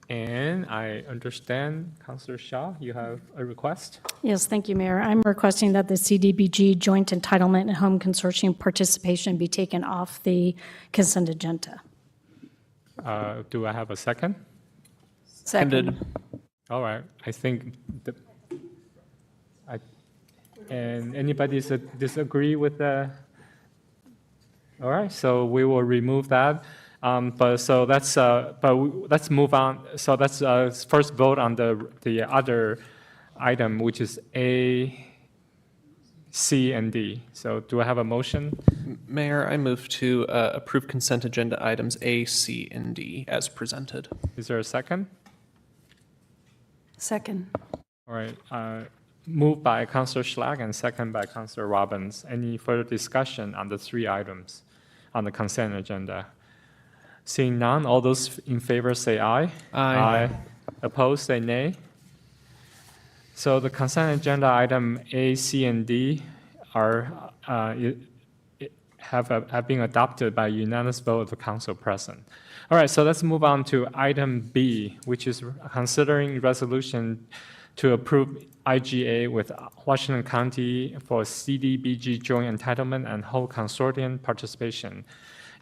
And I understand, Councilor Shaw, you have a request? Yes, thank you, Mayor. I'm requesting that the CDBG Joint Entitlement and Home Consortium participation be taken off the consent agenda. Do I have a second? Seconded. All right, I think, and anybody disagree with the? All right, so we will remove that. Let's move on. So let's first vote on the other item, which is A, C, and D. So do I have a motion? Mayor, I move to approve consent agenda items A, C, and D as presented. Is there a second? Second. All right. Moved by Councillor Schlack and second by Councillor Robbins. Any further discussion on the 3 items on the consent agenda? Seeing none, all those in favor say aye. Aye. Opposed, say nay. So the consent agenda item A, C, and D are have been adopted by unanimous vote of the council present. All right, so let's move on to item B, which is considering resolution to approve IGA with Washington County for CDBG joint entitlement and whole consortium participation.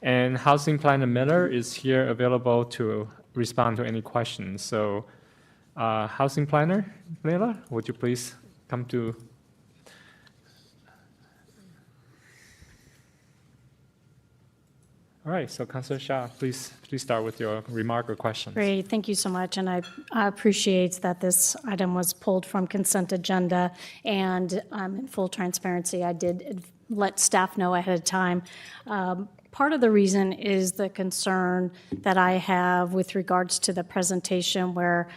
And Housing Planner Miller is here available to respond to any questions. So Housing Planner Miller, would you please come to? All right, so Councillor Shah, please start with your remark or question. Great, thank you so much, and I appreciate that this item was pulled from consent agenda, and in full transparency, I did let staff know ahead of time. Part of the reason is the concern that I have with regards to the presentation where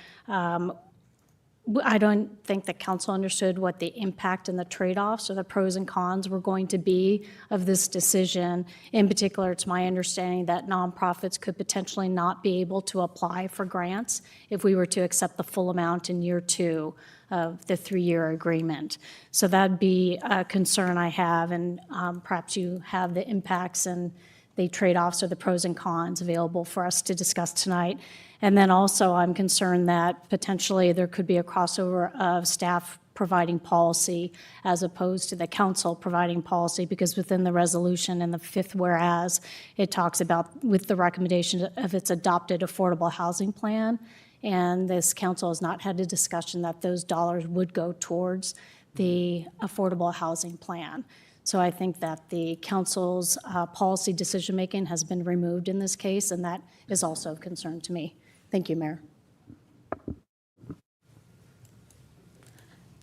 I don't think the council understood what the impact and the trade-offs or the pros and cons were going to be of this decision. In particular, it's my understanding that nonprofits could potentially not be able to apply for grants if we were to accept the full amount in year 2 of the 3-year agreement. So that'd be a concern I have, and perhaps you have the impacts and the trade-offs or the pros and cons available for us to discuss tonight. And then also I'm concerned that potentially there could be a crossover of staff providing policy as opposed to the council providing policy, because within the resolution in the 5th whereas, it talks about with the recommendation of its adopted affordable housing plan. And this council has not had a discussion that those dollars would go towards the affordable housing plan. So I think that the council's policy decision-making has been removed in this case, and that is also of concern to me. Thank you, Mayor.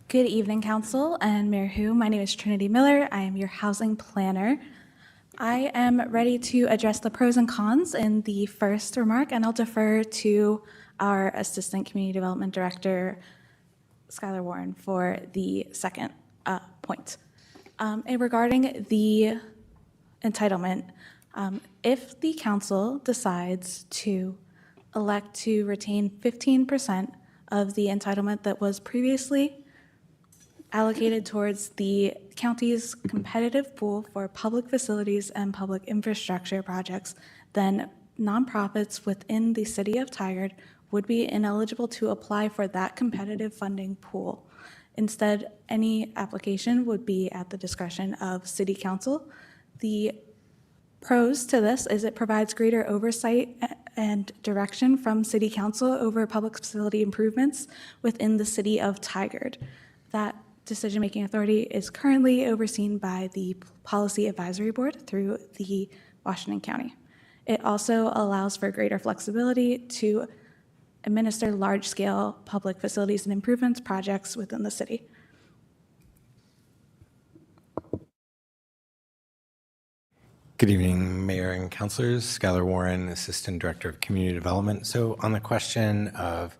Good evening, Council and Mayor Hu. My name is Trinity Miller. I am your housing planner. I am ready to address the pros and cons in the first remark, and I'll defer to our Assistant Community Development Director, Skylar Warren, for the second point. And regarding the entitlement, if the council decides to elect to retain 15% of the entitlement that was previously allocated towards the county's competitive pool for public facilities and public infrastructure projects, then nonprofits within the city of Tigard would be ineligible to apply for that competitive funding pool. Instead, any application would be at the discretion of City Council. The pros to this is it provides greater oversight and direction from City Council over public facility improvements within the City of Tigard. That decision-making authority is currently overseen by the Policy Advisory Board through the Washington County. It also allows for greater flexibility to administer large-scale public facilities and improvements projects within the city. Good evening, Mayor and Councilors. Skylar Warren, Assistant Director of Community Development. So on the question of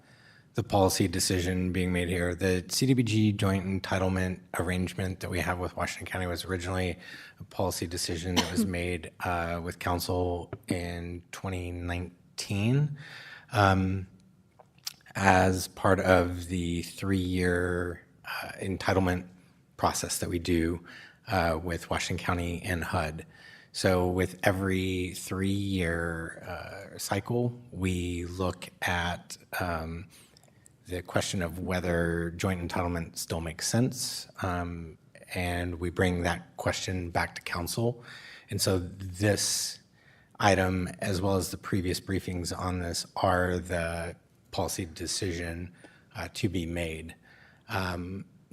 the policy decision being made here, the CDBG joint entitlement arrangement that we have with Washington County was originally a policy decision that was made with Council in 2019. As part of the 3-year entitlement process that we do with Washington County and HUD. So with every 3-year cycle, we look at the question of whether joint entitlement still makes sense, and we bring that question back to council. And so this item, as well as the previous briefings on this, are the policy decision to be made.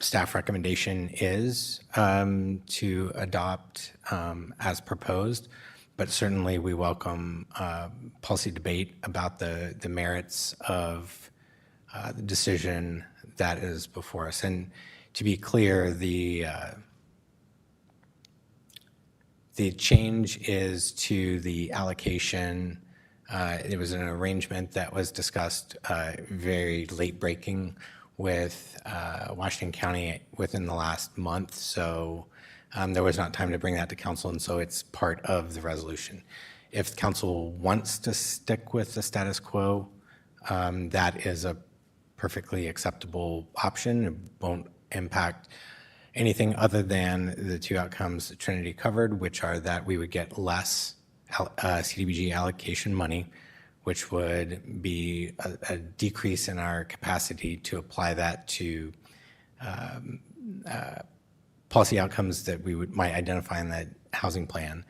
Staff recommendation is to adopt as proposed, but certainly we welcome policy debate about the merits of the decision that is before us. And to be clear, the The change is to the allocation. It was an arrangement that was discussed very late breaking with Washington County within the last month. So there was not time to bring that to council, and so it's part of the resolution. If council wants to stick with the status quo, that is a perfectly acceptable option. It won't impact anything other than the two outcomes that Trinity covered, which are that we would get less CDBG allocation money, which would be a decrease in our capacity to apply that to policy outcomes that we might identify in the housing plan.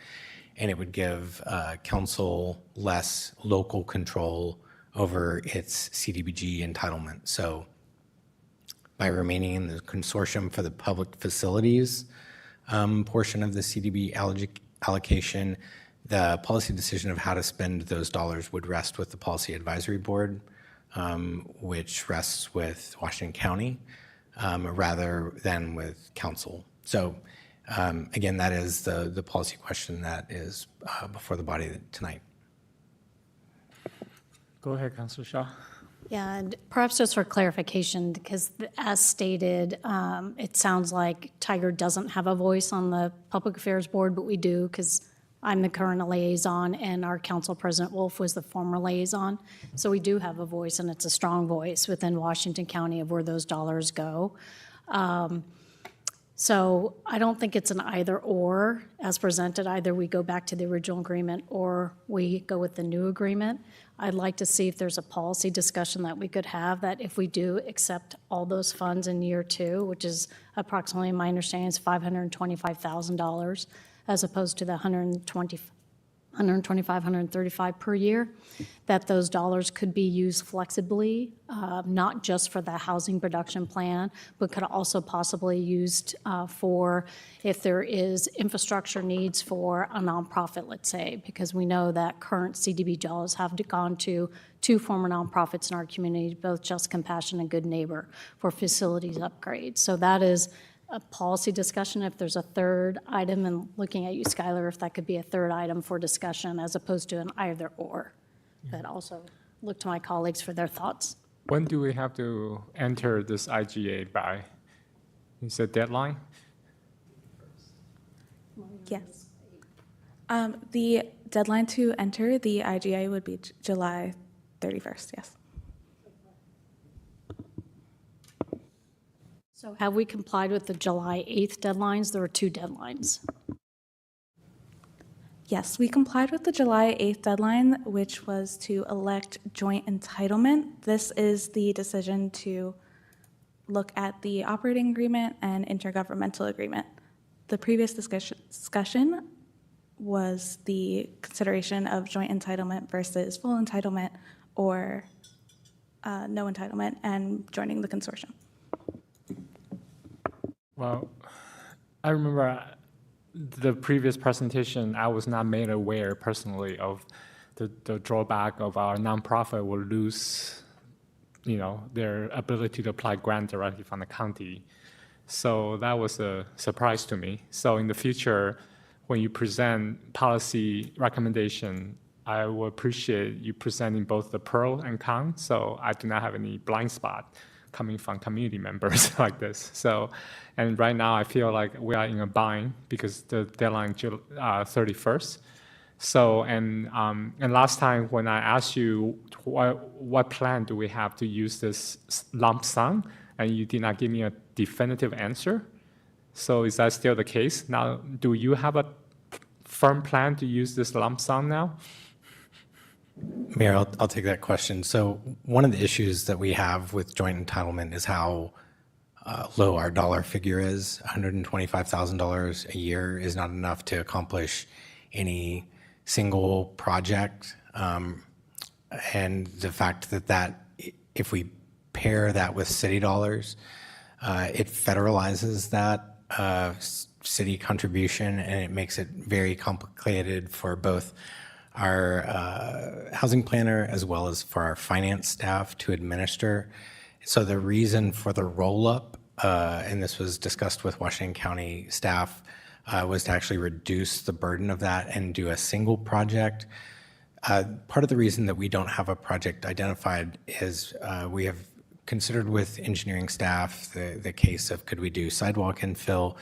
And it would give council less local control over its CDBG entitlement. So by remaining in the consortium for the public facilities portion of the CDB allocation, the policy decision of how to spend those dollars would rest with the Policy Advisory Board, which rests with Washington County, rather than with council. So again, that is the policy question that is before the body tonight. Go ahead, Councilor Shaw. Yeah, and perhaps just for clarification, because as stated, it sounds like Tiger doesn't have a voice on the Public Affairs Board, but we do, because I'm the current liaison and our council president Wolf was the former liaison. So we do have a voice, and it's a strong voice within Washington County of where those dollars go. So I don't think it's an either or as presented. Either we go back to the original agreement or we go with the new agreement. I'd like to see if there's a policy discussion that we could have, that if we do accept all those funds in year two, which is approximately, my understanding is $525,000 as opposed to the $125, $135 per year, that those dollars could be used flexibly, not just for the housing production plan, but could also possibly used for if there is infrastructure needs for a nonprofit, let's say, because we know that current CDB dollars have gone to two former nonprofits in our community, both Just Compassion and Good Neighbor, for facilities upgrades. So that is a policy discussion. If there's a third item, and looking at you, Skylar, if that could be a third item for discussion as opposed to an either or. But also look to my colleagues for their thoughts. When do we have to enter this IGA by? Is there a deadline? Yes. The deadline to enter the IGA would be July 31st, yes. So have we complied with the July 8th deadlines? There were two deadlines. Yes, we complied with the July 8th deadline, which was to elect joint entitlement. This is the decision to look at the operating agreement and intergovernmental agreement. The previous discussion was the consideration of joint entitlement versus full entitlement or no entitlement and joining the consortium. Well, I remember the previous presentation, I was not made aware personally of the drawback of our nonprofit will lose, their ability to apply grant directly from the county. So that was a surprise to me. So in the future, when you present policy recommendation, I will appreciate you presenting both the pro and con, so I do not have any blind spot coming from community members like this. So, and right now I feel like we are in a bind because the deadline is 31st. So, and last time when I asked you what plan do we have to use this lump sum, and you did not give me a definitive answer. So is that still the case? Now, do you have a firm plan to use this lump sum now? Mayor, I'll take that question. So one of the issues that we have with joint entitlement is how low our dollar figure is. $125,000 a year is not enough to accomplish any single project. And the fact that if we pair that with city dollars, it federalizes that city contribution, and it makes it very complicated for both our housing planner as well as for our finance staff to administer. So the reason for the roll-up, and this was discussed with Washington County staff, was to actually reduce the burden of that and do a single project. Part of the reason that we don't have a project identified is we have considered with engineering staff the case of could we do sidewalk infill.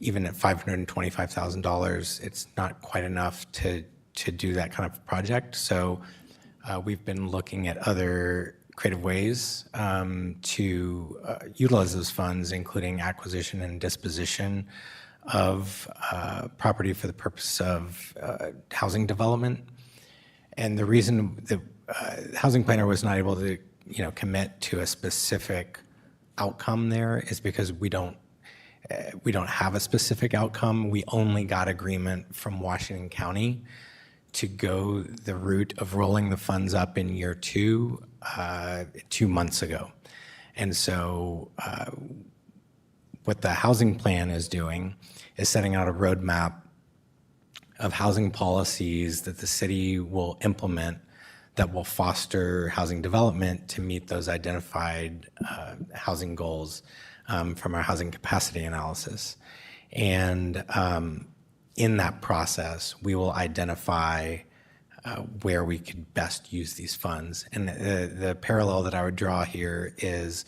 Even at $525,000, it's not quite enough to do that kind of project. So we've been looking at other creative ways to utilize those funds, including acquisition and disposition of property for the purpose of housing development. And the reason the housing planner was not able to, commit to a specific outcome there is because we don't have a specific outcome. We only got agreement from Washington County to go the route of rolling the funds up in year 2 months ago. And so what the housing plan is doing is setting out a roadmap of housing policies that the city will implement that will foster housing development to meet those identified housing goals from our housing capacity analysis. And in that process, we will identify where we could best use these funds. And the parallel that I would draw here is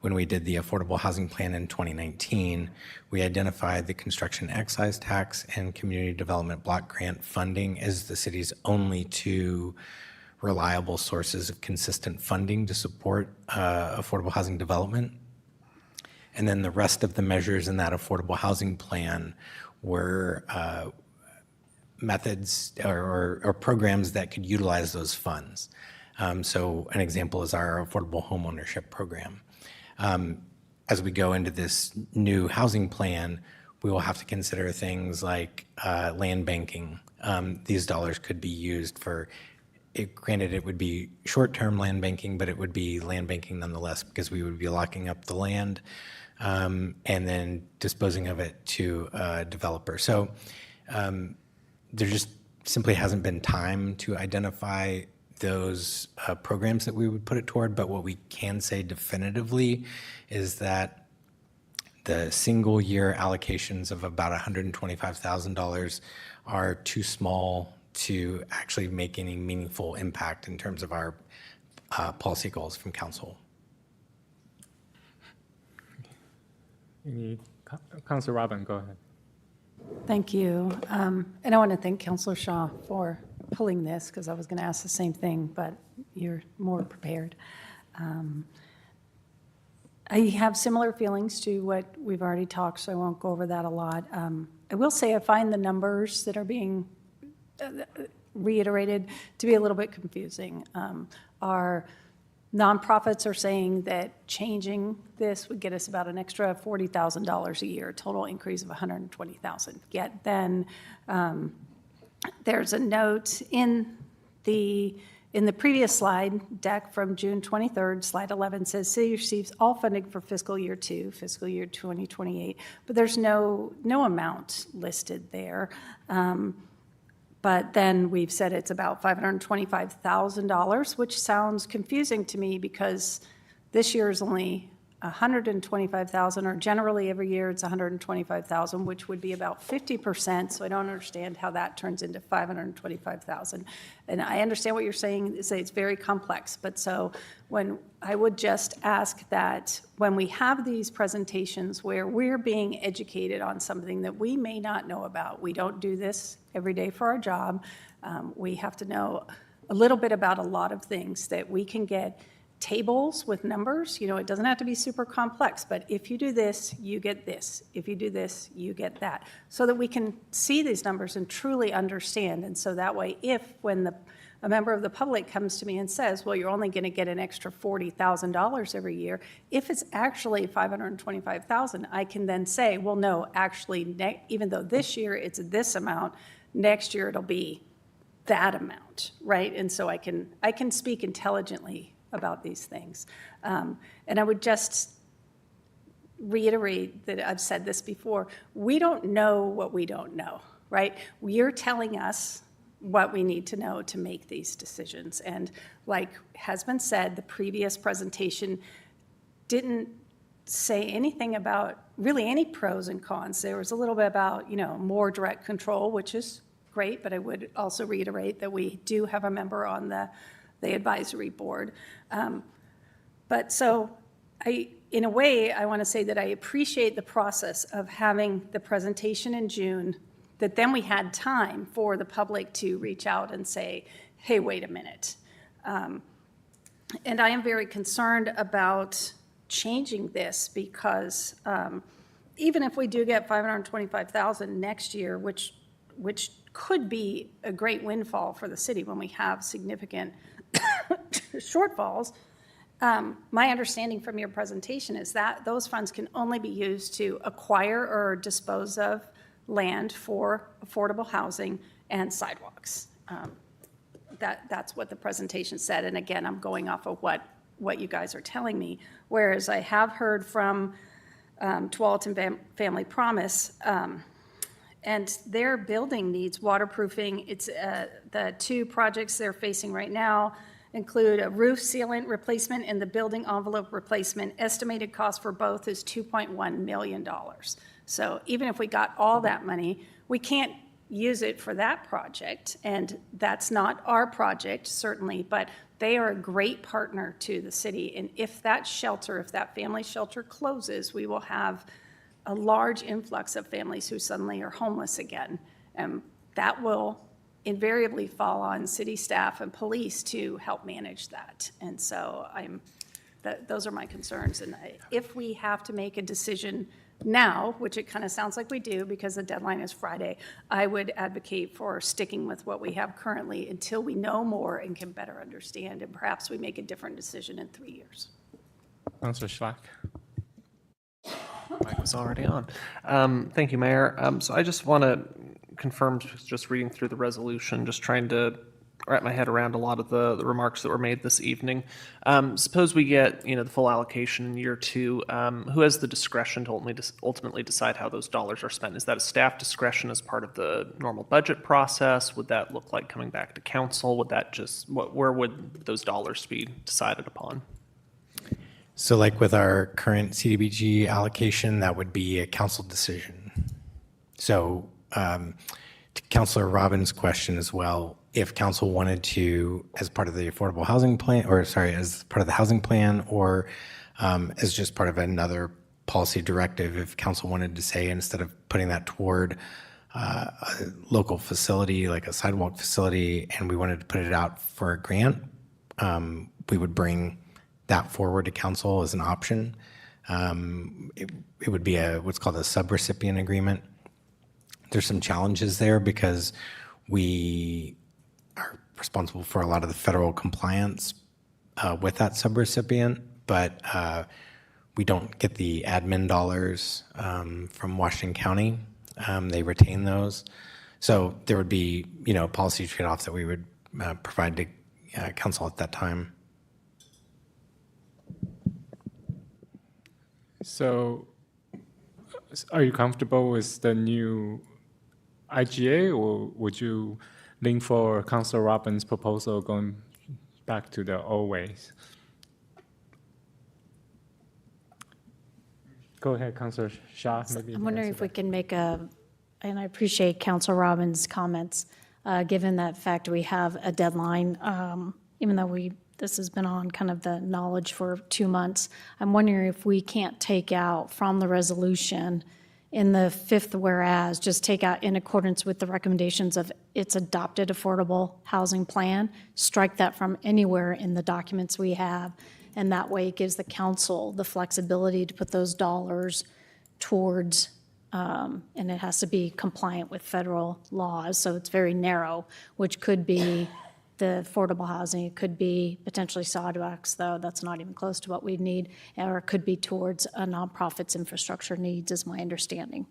when we did the Affordable Housing Plan in 2019, we identified the construction excise tax and community development block grant funding as the city's only 2 reliable sources of consistent funding to support affordable housing development. And then the rest of the measures in that affordable housing plan were methods or programs that could utilize those funds. So an example is our affordable home ownership program. As we go into this new housing plan, we will have to consider things like land banking. These dollars could be used for, granted it would be short-term land banking, but it would be land banking nonetheless because we would be locking up the land and then disposing of it to a developer. So there just simply hasn't been time to identify those programs that we would put it toward, but what we can say definitively is that the single year allocations of about $125,000 are too small to actually make any meaningful impact in terms of our policy goals from council. Councilor Robin, go ahead. Thank you. And I want to thank Councilor Shaw for pulling this because I was going to ask the same thing, but you're more prepared. I have similar feelings to what we've already talked, so I won't go over that a lot. I will say I find the numbers that are being reiterated to be a little bit confusing. Our nonprofits are saying that changing this would get us about an extra $40,000 a year, total increase of $120,000. Yet then there's a note in the previous slide deck from June 23rd, slide 11 says city receives all funding for fiscal year 2, fiscal year 2028, but there's no amount listed there. But then we've said it's about $525,000, which sounds confusing to me because this year is only $125,000, or generally every year it's $125,000, which would be about 50%. So I don't understand how that turns into $525,000. And I understand what you're saying, say it's very complex. But so when I would just ask that when we have these presentations where we're being educated on something that we may not know about, we don't do this every day for our job. We have to know a little bit about a lot of things that we can get tables with numbers. You know, it doesn't have to be super complex, but if you do this, you get this. If you do this, you get that. So that we can see these numbers and truly understand. And so that way, when a member of the public comes to me and says, well, you're only going to get an extra $40,000 every year, if it's actually $525,000, I can then say, well, no, actually, even though this year it's this amount, next year it'll be that amount, right? And so I can speak intelligently about these things. And I would just reiterate that I've said this before. We don't know what we don't know, right? You're telling us what we need to know to make these decisions. And like has been said, the previous presentation didn't say anything about really any pros and cons. There was a little bit about, more direct control, which is great, but I would also reiterate that we do have a member on the advisory board. But so in a way, I want to say that I appreciate the process of having the presentation in June, that then we had time for the public to reach out and say, hey, wait a minute. And I am very concerned about changing this because even if we do get $525,000 next year, which could be a great windfall for the city when we have significant shortfalls, my understanding from your presentation is that those funds can only be used to acquire or dispose of land for affordable housing and sidewalks. That's what the presentation said. And again, I'm going off of what you guys are telling me. Whereas I have heard from Tualatin Family Promise, and their building needs waterproofing. It's the two projects they're facing right now include a roof sealant replacement and the building envelope replacement. Estimated cost for both is $2.1 million. So even if we got all that money, we can't use it for that project. And that's not our project, certainly, but they are a great partner to the city. And if that family shelter closes, we will have a large influx of families who suddenly are homeless again. And that will invariably fall on city staff and police to help manage that. And so those are my concerns. And if we have to make a decision now, which it kind of sounds like we do because the deadline is Friday, I would advocate for sticking with what we have currently until we know more and can better understand, and perhaps we make a different decision in 3 years. Councilor Schlack. Mic was already on. Thank you, Mayor. So I just want to confirm, just reading through the resolution, just trying to wrap my head around a lot of the remarks that were made this evening. Suppose we get, the full allocation in year 2. Who has the discretion to ultimately decide how those dollars are spent? Is that a staff discretion as part of the normal budget process? Would that look like coming back to council? Would that where would those dollars be decided upon? So like with our current CDBG allocation, that would be a council decision. So to Councilor Robbins' question as well, if council wanted to, as part of the affordable housing plan, as part of the housing plan, or as just part of another policy directive, if council wanted to say, instead of putting that toward a local facility, like a sidewalk facility, and we wanted to put it out for a grant, we would bring that forward to council as an option. It would be what's called a subrecipient agreement. There's some challenges there because we are responsible for a lot of the federal compliance with that subrecipient, but we don't get the admin dollars from Washington County. They retain those. So there would be, policy trade-offs that we would provide to council at that time. So are you comfortable with the new IGA, or would you lean for Councilor Robbins' proposal going back to the old ways? Go ahead, Councilor Shah. Maybe I'm wondering if we can make and I appreciate Councilor Robbins' comments, given that fact we have a deadline, even though this has been on kind of the knowledge for 2 months. I'm wondering if we can't take out from the resolution in the 5th whereas, just take out in accordance with the recommendations of its adopted affordable housing plan, strike that from anywhere in the documents we have, and that way it gives the council the flexibility to put those dollars towards, and it has to be compliant with federal laws, so it's very narrow, which could be the affordable housing, it could be potentially sidewalks, though that's not even close to what we need, or it could be towards a nonprofit's infrastructure needs, is my understanding.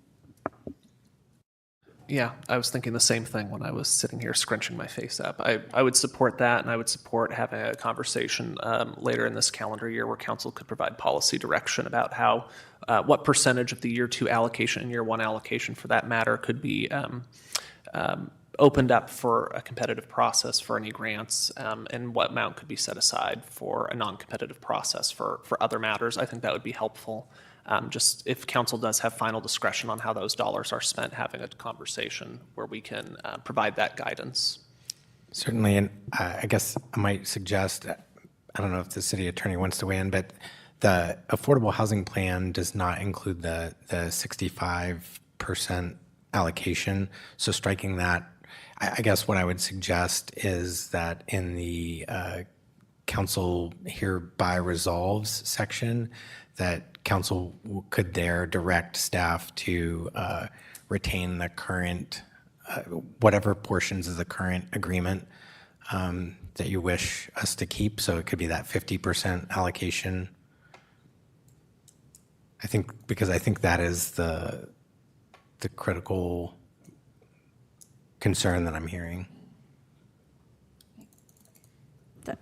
Yeah, I was thinking the same thing when I was sitting here scrunching my face up. I would support that, and I would support having a conversation later in this calendar year where council could provide policy direction about how, what percentage of the year 2 allocation and year 1 allocation for that matter could be opened up for a competitive process for any grants, and what amount could be set aside for a non-competitive process for other matters. I think that would be helpful. just if council does have final discretion on how those dollars are spent, having a conversation where we can provide that guidance. Certainly, and I guess I might suggest, I don't know if the city attorney wants to weigh in, but the affordable housing plan does not include the 65% allocation. So striking that, I guess what I would suggest is that in the council hereby resolves section, that council could there direct staff to retain the current, whatever portions of the current agreement that you wish us to keep. So it could be that 50% allocation. I think, because I think that is the critical concern that I'm hearing.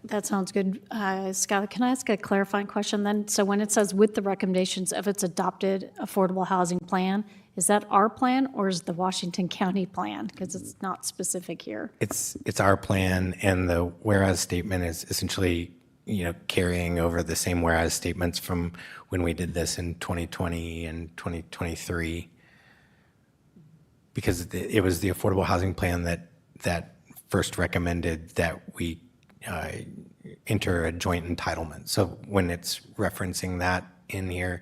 That sounds good. Skylar, can I ask a clarifying question then? So when it says with the recommendations of its adopted affordable housing plan, is that our plan or is the Washington County plan? Because it's not specific here. It's our plan, and the whereas statement is essentially, carrying over the same whereas statements from when we did this in 2020 and 2023. Because it was the affordable housing plan that first recommended that we enter a joint entitlement. So when it's referencing that in here,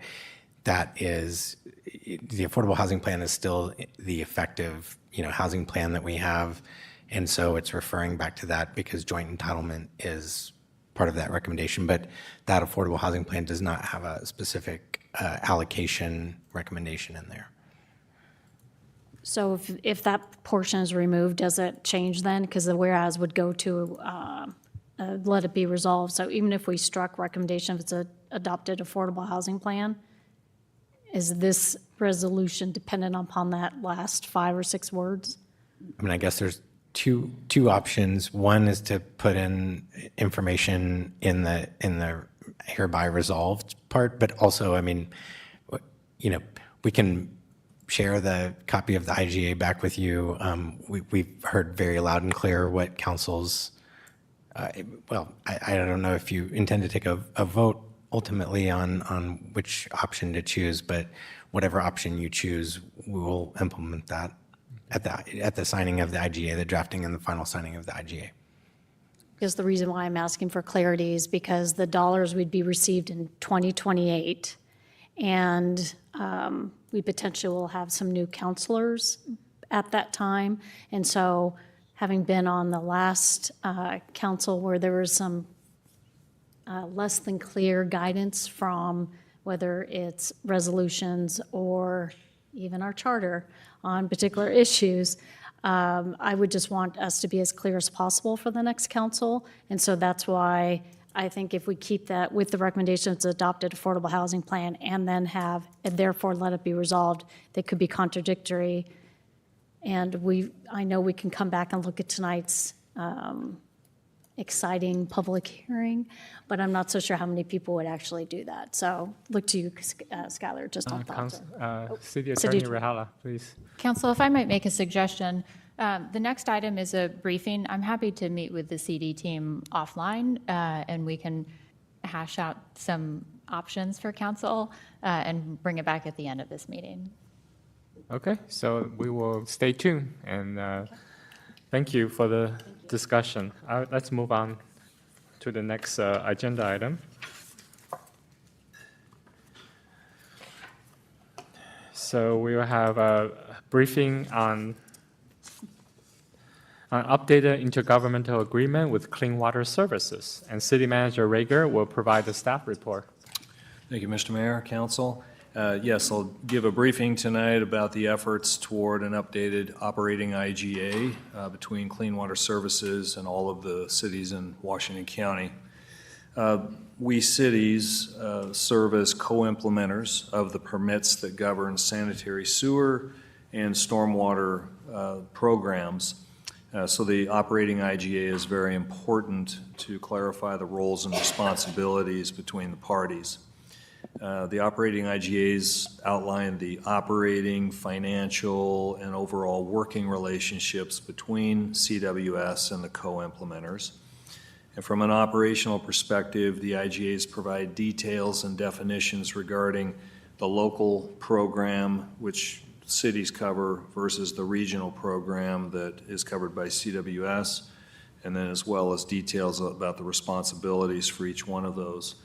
that is, the affordable housing plan is still the effective, housing plan that we have. And so it's referring back to that because joint entitlement is part of that recommendation. But that affordable housing plan does not have a specific allocation recommendation in there. So if that portion is removed, does it change then? Because the whereas would go to let it be resolved. So even if we struck recommendation, if it's a adopted affordable housing plan, is this resolution dependent upon that last 5 or 6 words? I mean, I guess there's two options. One is to put in information in the hereby resolved part, but also, I mean, we can share the copy of the IGA back with you. We've heard very loud and clear what council's, I don't know if you intend to take a vote ultimately on which option to choose, but whatever option you choose, we will implement that at the signing of the IGA, the drafting and the final signing of the IGA. Because the reason why I'm asking for clarity is because the dollars would be received in 2028, and we potentially will have some new counselors at that time. And so having been on the last council where there was some less than clear guidance from whether it's resolutions or even our charter on particular issues, I would just want us to be as clear as possible for the next council. And so that's why I think if we keep that with the recommendations adopted affordable housing plan and then have, and therefore let it be resolved, they could be contradictory. And I know we can come back and look at tonight's exciting public hearing, but I'm not so sure how many people would actually do that. So look to you, Skylar, just on thoughts. City Attorney Rehala, please. Council, if I might make a suggestion, the next item is a briefing. I'm happy to meet with the CD team offline, and we can hash out some options for council and bring it back at the end of this meeting. Okay, so we will stay tuned, and thank you for the discussion. Let's move on to the next agenda item. So we will have a briefing on an updated intergovernmental agreement with Clean Water Services, and City Manager Rager will provide the staff report. Thank you, Mr. Mayor, Council. Yes, I'll give a briefing tonight about the efforts toward an updated operating IGA between Clean Water Services and all of the cities in Washington County. We cities serve as co-implementers of the permits that govern sanitary sewer and stormwater programs. So the operating IGA is very important to clarify the roles and responsibilities between the parties. The operating IGAs outline the operating, financial, and overall working relationships between CWS and the co-implementers. And from an operational perspective, the IGAs provide details and definitions regarding the local program, which cities cover, versus the regional program that is covered by CWS, and then as well as details about the responsibilities for each one of those.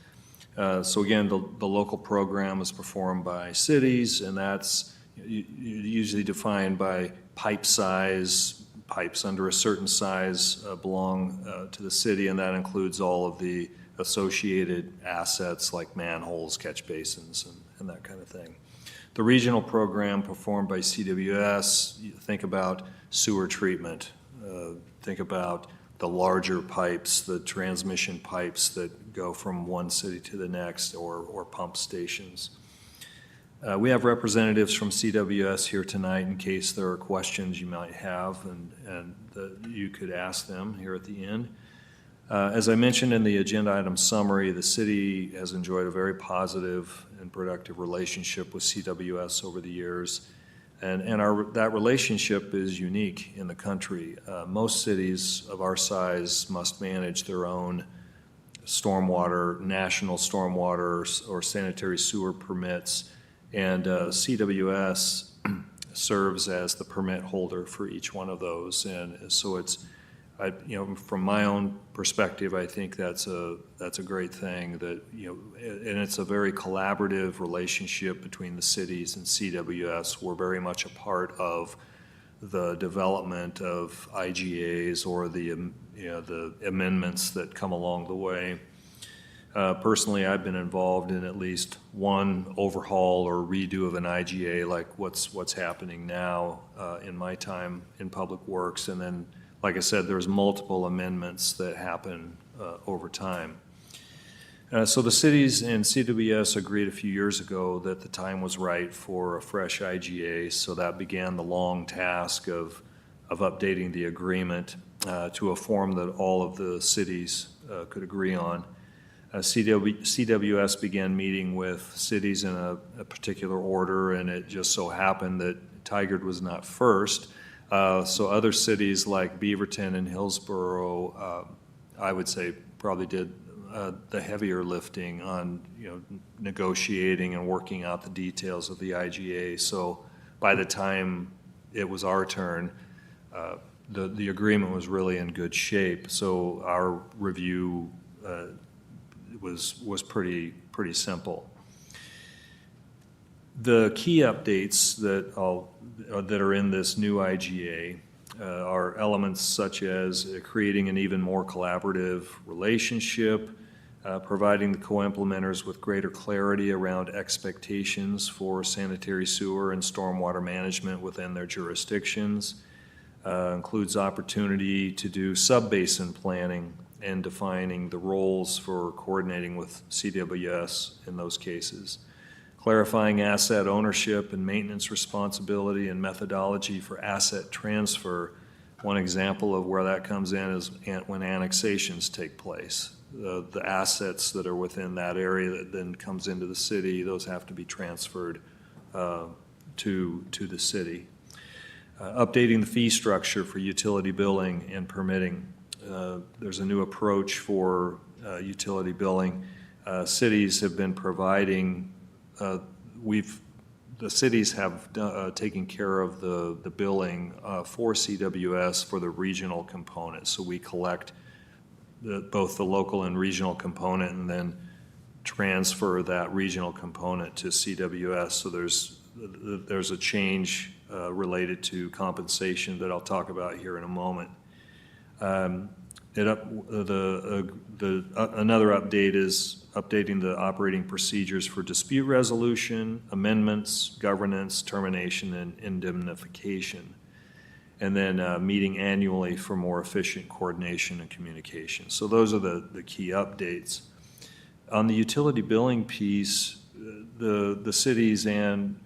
So again, the local program is performed by cities, and that's usually defined by pipe size. Pipes under a certain size belong to the city, and that includes all of the associated assets like manholes, catch basins, and that kind of thing. The regional program performed by CWS, you think about sewer treatment, think about the larger pipes, the transmission pipes that go from one city to the next, or pump stations. We have representatives from CWS here tonight in case there are questions you might have, and you could ask them here at the end. As I mentioned in the agenda item summary, the city has enjoyed a very positive and productive relationship with CWS over the years, and that relationship is unique in the country. Most cities of our size must manage their own stormwater, national stormwater or sanitary sewer permits, and CWS serves as the permit holder for each one of those. And so it's, from my own perspective, I think that's a great thing that, and it's a very collaborative relationship between the cities and CWS. We're very much a part of the development of IGAs or the amendments that come along the way. Personally, I've been involved in at least one overhaul or redo of an IGA, like what's happening now in my time in Public Works. And then, like I said, there's multiple amendments that happen over time. So the cities and CWS agreed a few years ago that the time was right for a fresh IGA, so that began the long task of updating the agreement to a form that all of the cities could agree on. CWS began meeting with cities in a particular order, and it just so happened that Tigard was not first. So other cities like Beaverton and Hillsborough, I would say, probably did the heavier lifting on negotiating and working out the details of the IGA. So by the time it was our turn, the agreement was really in good shape. So our review was pretty simple. The key updates that are in this new IGA are elements such as creating an even more collaborative relationship, providing the co-implementers with greater clarity around expectations for sanitary sewer and stormwater management within their jurisdictions, includes opportunity to do sub-basin planning and defining the roles for coordinating with CWS in those cases. Clarifying asset ownership and maintenance responsibility and methodology for asset transfer. One example of where that comes in is when annexations take place. The assets that are within that area that then comes into the city, those have to be transferred to the city. Updating the fee structure for utility billing and permitting. There's a new approach for utility billing. Cities have been providing, the cities have taken care of the billing for CWS for the regional component. So we collect both the local and regional component and then transfer that regional component to CWS. So there's a change related to compensation that I'll talk about here in a moment. Another update is updating the operating procedures for dispute resolution, amendments, governance, termination, and indemnification. And then meeting annually for more efficient coordination and communication. So those are the key updates. On the utility billing piece, the cities and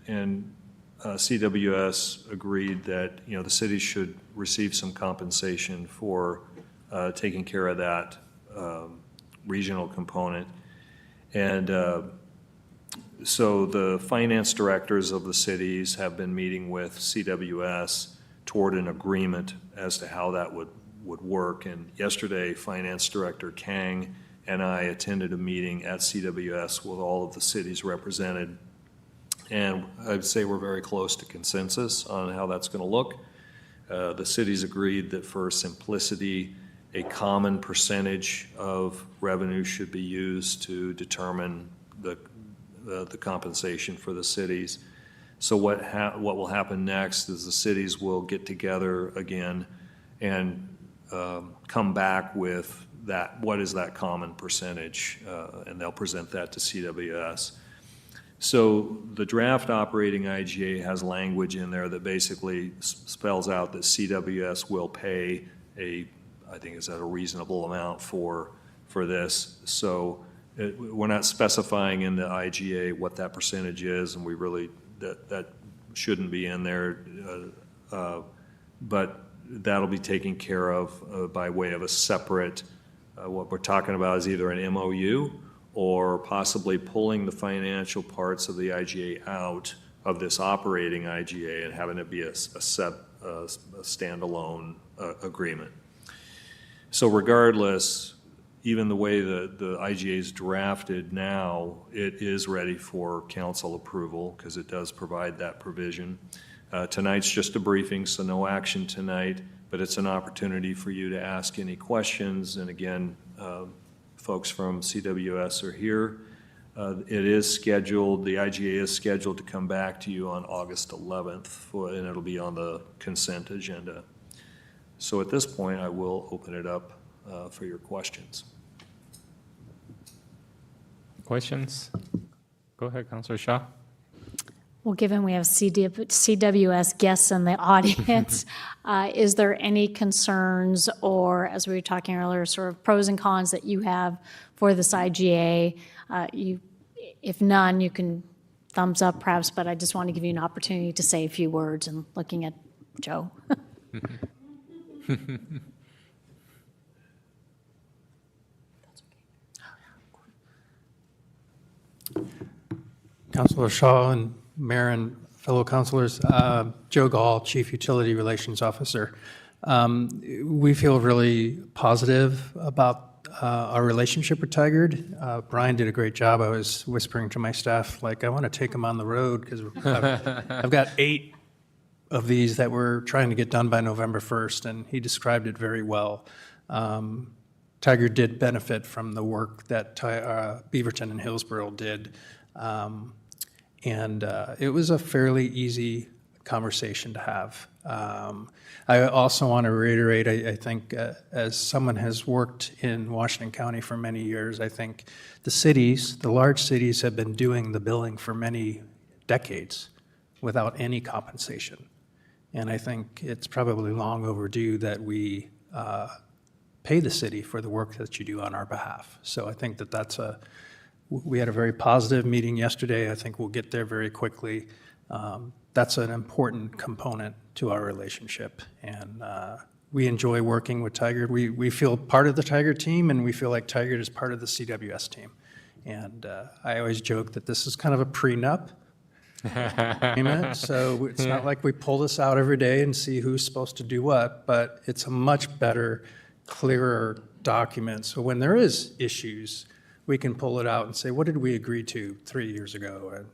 CWS agreed that the cities should receive some compensation for taking care of that regional component. And so the finance directors of the cities have been meeting with CWS toward an agreement as to how that would work. And yesterday, Finance Director Kang and I attended a meeting at CWS with all of the cities represented. And I'd say we're very close to consensus on how that's going to look. The city's agreed that for simplicity, a common percentage of revenue should be used to determine the compensation for the cities. So what will happen next is the cities will get together again and come back with what is that common percentage, and they'll present that to CWS. So the draft operating IGA has language in there that basically spells out that CWS will pay I think is that a reasonable amount for this. So we're not specifying in the IGA what that percentage is, and we really, that shouldn't be in there. But that'll be taken care of by way of a separate, what we're talking about is either an MOU or possibly pulling the financial parts of the IGA out of this operating IGA and having it be a standalone agreement. So regardless, even the way the IGA is drafted now, it is ready for council approval because it does provide that provision. Tonight's just a briefing, so no action tonight, but it's an opportunity for you to ask any questions. And again, folks from CWS are here. It is scheduled, the IGA is scheduled to come back to you on August 11th, and it'll be on the consent agenda. So at this point, I will open it up for your questions. Questions? Go ahead, Councilor Shaw. Well, given we have CWS guests in the audience, is there any concerns or, as we were talking earlier, sort of pros and cons that you have for this IGA? If none, you can thumbs up perhaps, but I just want to give you an opportunity to say a few words and looking at Joe. Councilor Shaw and Mayor and fellow councilors, Joe Gall, Chief Utility Relations Officer. We feel really positive about our relationship with Tigard. Brian did a great job. I was whispering to my staff, like, I want to take him on the road because I've got 8 of these that we're trying to get done by November 1st, and he described it very well. Tigard did benefit from the work that Beaverton and Hillsborough did. It was a fairly easy conversation to have. I also want to reiterate, I think, as someone has worked in Washington County for many years, I think the cities, the large cities, have been doing the billing for many decades without any compensation. And I think it's probably long overdue that we pay the city for the work that you do on our behalf. So I think that we had a very positive meeting yesterday. I think we'll get there very quickly. That's an important component to our relationship. And we enjoy working with Tigard. We feel part of the Tigard team, and we feel like Tigard is part of the CWS team. And I always joke that this is kind of a prenup. Amen. So it's not like we pull this out every day and see who's supposed to do what, but it's a much better, clearer document. So when there is issues, we can pull it out and say, what did we agree to 3 years ago? And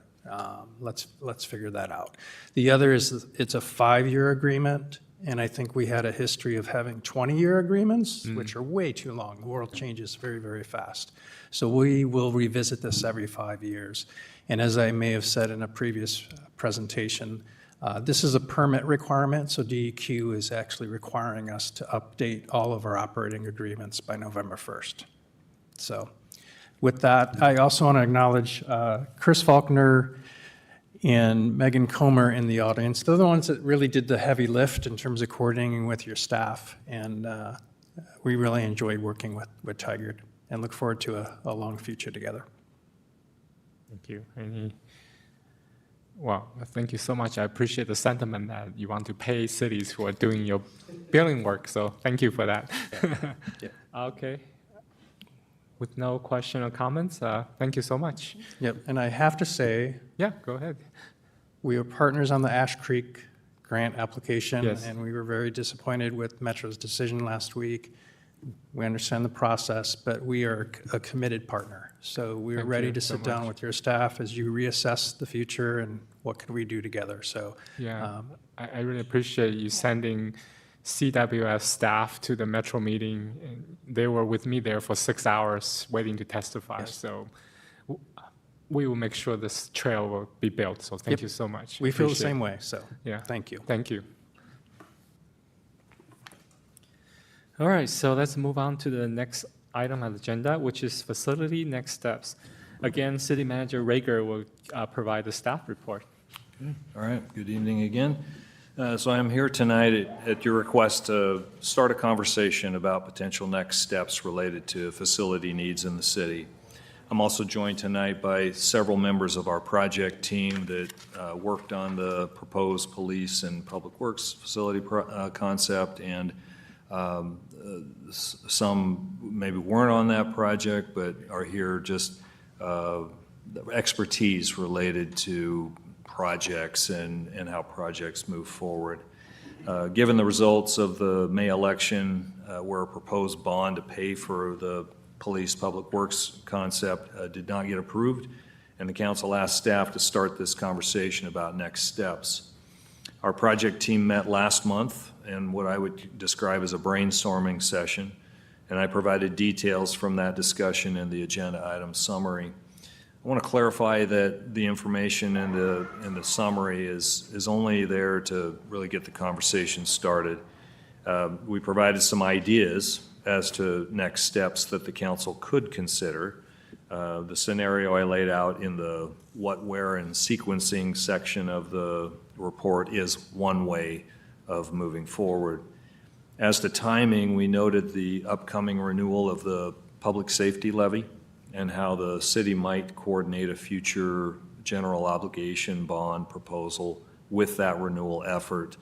let's figure that out. The other is it's a 5-year agreement, and I think we had a history of having 20-year agreements, which are way too long. The world changes very, very fast. So we will revisit this every 5 years. And as I may have said in a previous presentation, this is a permit requirement, so DEQ is actually requiring us to update all of our operating agreements by November 1st. So with that, I also want to acknowledge Chris Faulkner and Megan Comer in the audience. They're the ones that really did the heavy lift in terms of coordinating with your staff, and we really enjoyed working with Tigard and look forward to a long future together. Thank you. Well, thank you so much. I appreciate the sentiment that you want to pay cities who are doing your billing work. So thank you for that. Yeah. Okay. With no question or comments, thank you so much. Yep. And I have to say, yeah, go ahead. We were partners on the Ash Creek grant application, Yes. and we were very disappointed with Metro's decision last week. We understand the process, but we are a committed partner. So we're Thank ready you to so sit down much. with your staff as you reassess the future and what can we do together. So Yeah, I really appreciate you sending CWS staff to the Metro meeting. And they were with me there for 6 hours waiting to testify. Yes. So we will make sure this trail will be built. So thank Yep. you so much. We feel the Appreciate same it. way, so Yeah. thank you. Thank you. All right, so let's move on to the next item on the agenda, which is facility next steps. Again, City Manager Rager will provide the staff report. All right, good evening again. So I'm here tonight at your request to start a conversation about potential next steps related to facility needs in the city. I'm also joined tonight by several members of our project team that worked on the proposed police and public works facility concept, and some maybe weren't on that project but are here just expertise related to projects and how projects move forward. Given the results of the May election, where a proposed bond to pay for the police public works concept did not get approved, and the council asked staff to start this conversation about next steps. Our project team met last month in what I would describe as a brainstorming session, and I provided details from that discussion in the agenda item summary. I want to clarify that the information in the summary is only there to really get the conversation started. We provided some ideas as to next steps that the council could consider. The scenario I laid out in the what, where, and sequencing section of the report is one way of moving forward. As to timing, we noted the upcoming renewal of the public safety levy and how the city might coordinate a future general obligation bond proposal with that renewal effort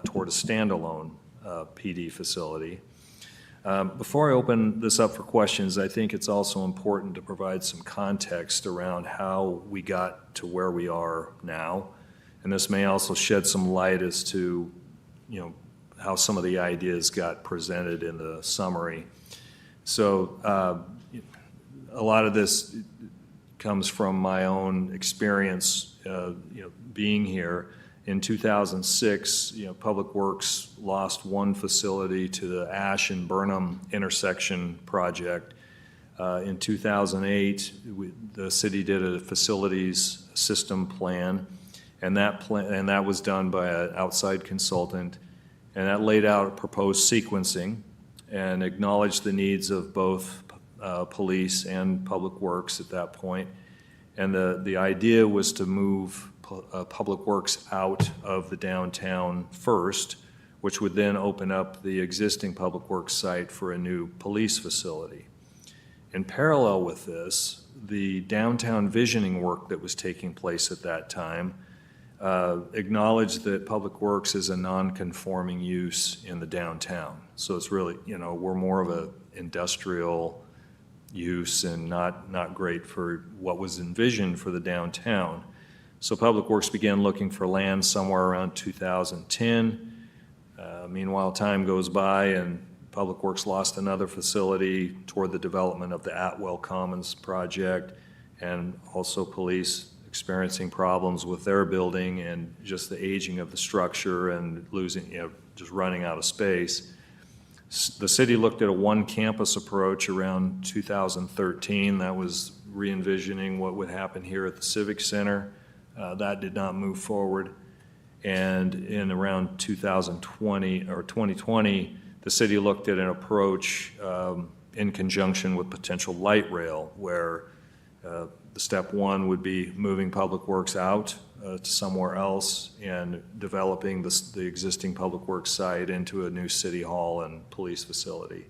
toward a standalone PD facility. Before I open this up for questions, I think it's also important to provide some context around how we got to where we are now. And this may also shed some light as to, how some of the ideas got presented in the summary. So a lot of this comes from my own experience, being here. In 2006, Public Works lost one facility to the Ash and Burnham intersection project. In 2008, the city did a facilities system plan, and that was done by an outside consultant, and that laid out proposed sequencing and acknowledged the needs of both police and Public Works at that point. And the idea was to move Public Works out of the downtown first, which would then open up the existing Public Works site for a new police facility. In parallel with this, the downtown visioning work that was taking place at that time acknowledged that Public Works is a non-conforming use in the downtown. So it's really, we're more of an industrial use and not great for what was envisioned for the downtown. So Public Works began looking for land somewhere around 2010. Meanwhile, time goes by and Public Works lost another facility toward the development of the Atwell Commons project, and also police experiencing problems with their building and just the aging of the structure and losing, just running out of space. The city looked at a one-campus approach around 2013. That was re-envisioning what would happen here at the Civic Center. That did not move forward. And in around 2020 or 2020, the city looked at an approach in conjunction with potential light rail, where the step one would be moving Public Works out to somewhere else and developing the existing Public Works site into a new city hall and police facility.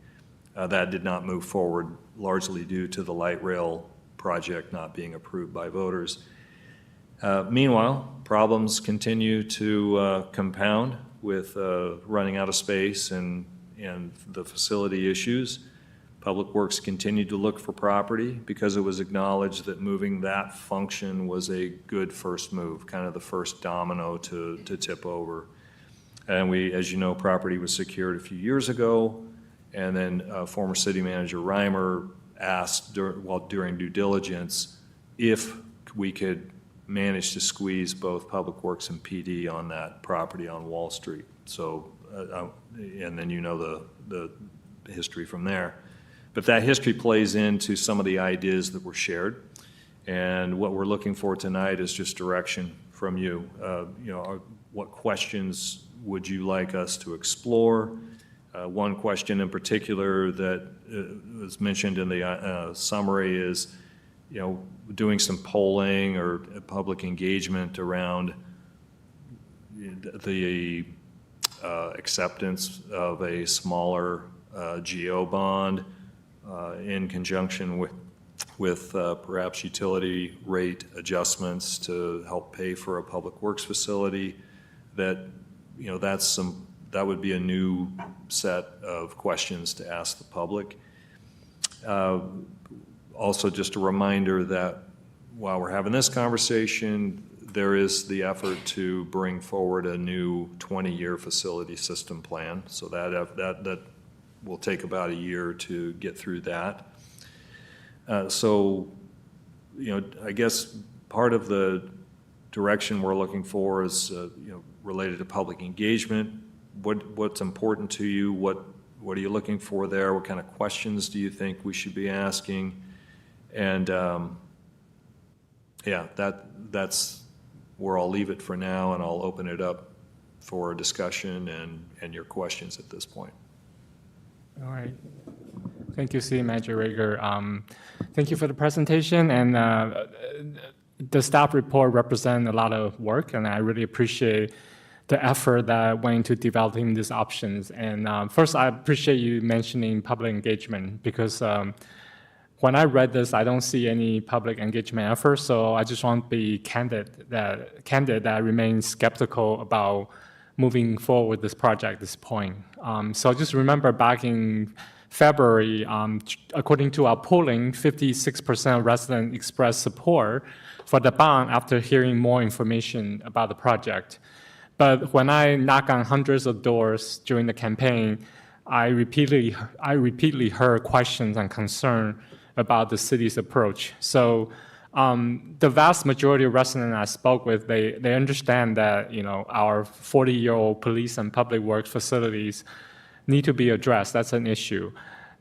That did not move forward, largely due to the light rail project not being approved by voters. Meanwhile, problems continue to compound with running out of space and the facility issues. Public Works continued to look for property because it was acknowledged that moving that function was a good first move, kind of the first domino to tip over. And as you know, property was secured a few years ago, And then former city manager Reimer asked during due diligence if we could manage to squeeze both Public Works and PD on that property on Wall Street. So, and then you know the history from there. But that history plays into some of the ideas that were shared. And what we're looking for tonight is just direction from you. You know, what questions would you like us to explore? One question in particular that was mentioned in the summary is, you know, doing some polling or public engagement around the acceptance of a smaller GO bond in conjunction with perhaps utility rate adjustments to help pay for a public works facility. That, you know, that would be a new set of questions to ask the public. Also, just a reminder that while we're having this conversation, there is the effort to bring forward a new 20-year facility system plan. So that will take about a year to get through that. So, you know, I guess part of the direction we're looking for is, you know, related to public engagement. What's important to you? What are you looking for there? What kind of questions do you think we should be asking? And yeah, that's where I'll leave it for now, and I'll open it up for discussion and your questions at this point. All right. Thank you, City Manager Rager. Thank you for the presentation, and the staff report represents a lot of work, and I really appreciate the effort that went into developing these options. And first, I appreciate you mentioning public engagement, because when I read this, I don't see any public engagement effort, so I just want to be candid that I remain skeptical about moving forward with this project at this point. So just remember back in February, according to our polling, 56% of residents expressed support for the bond after hearing more information about the project. But when I knock on hundreds of doors during the campaign, I repeatedly heard questions and concern about the city's approach. So the vast majority of residents I spoke with, they understand that, you know, our 40-year-old police and public works facilities need to be addressed. That's an issue.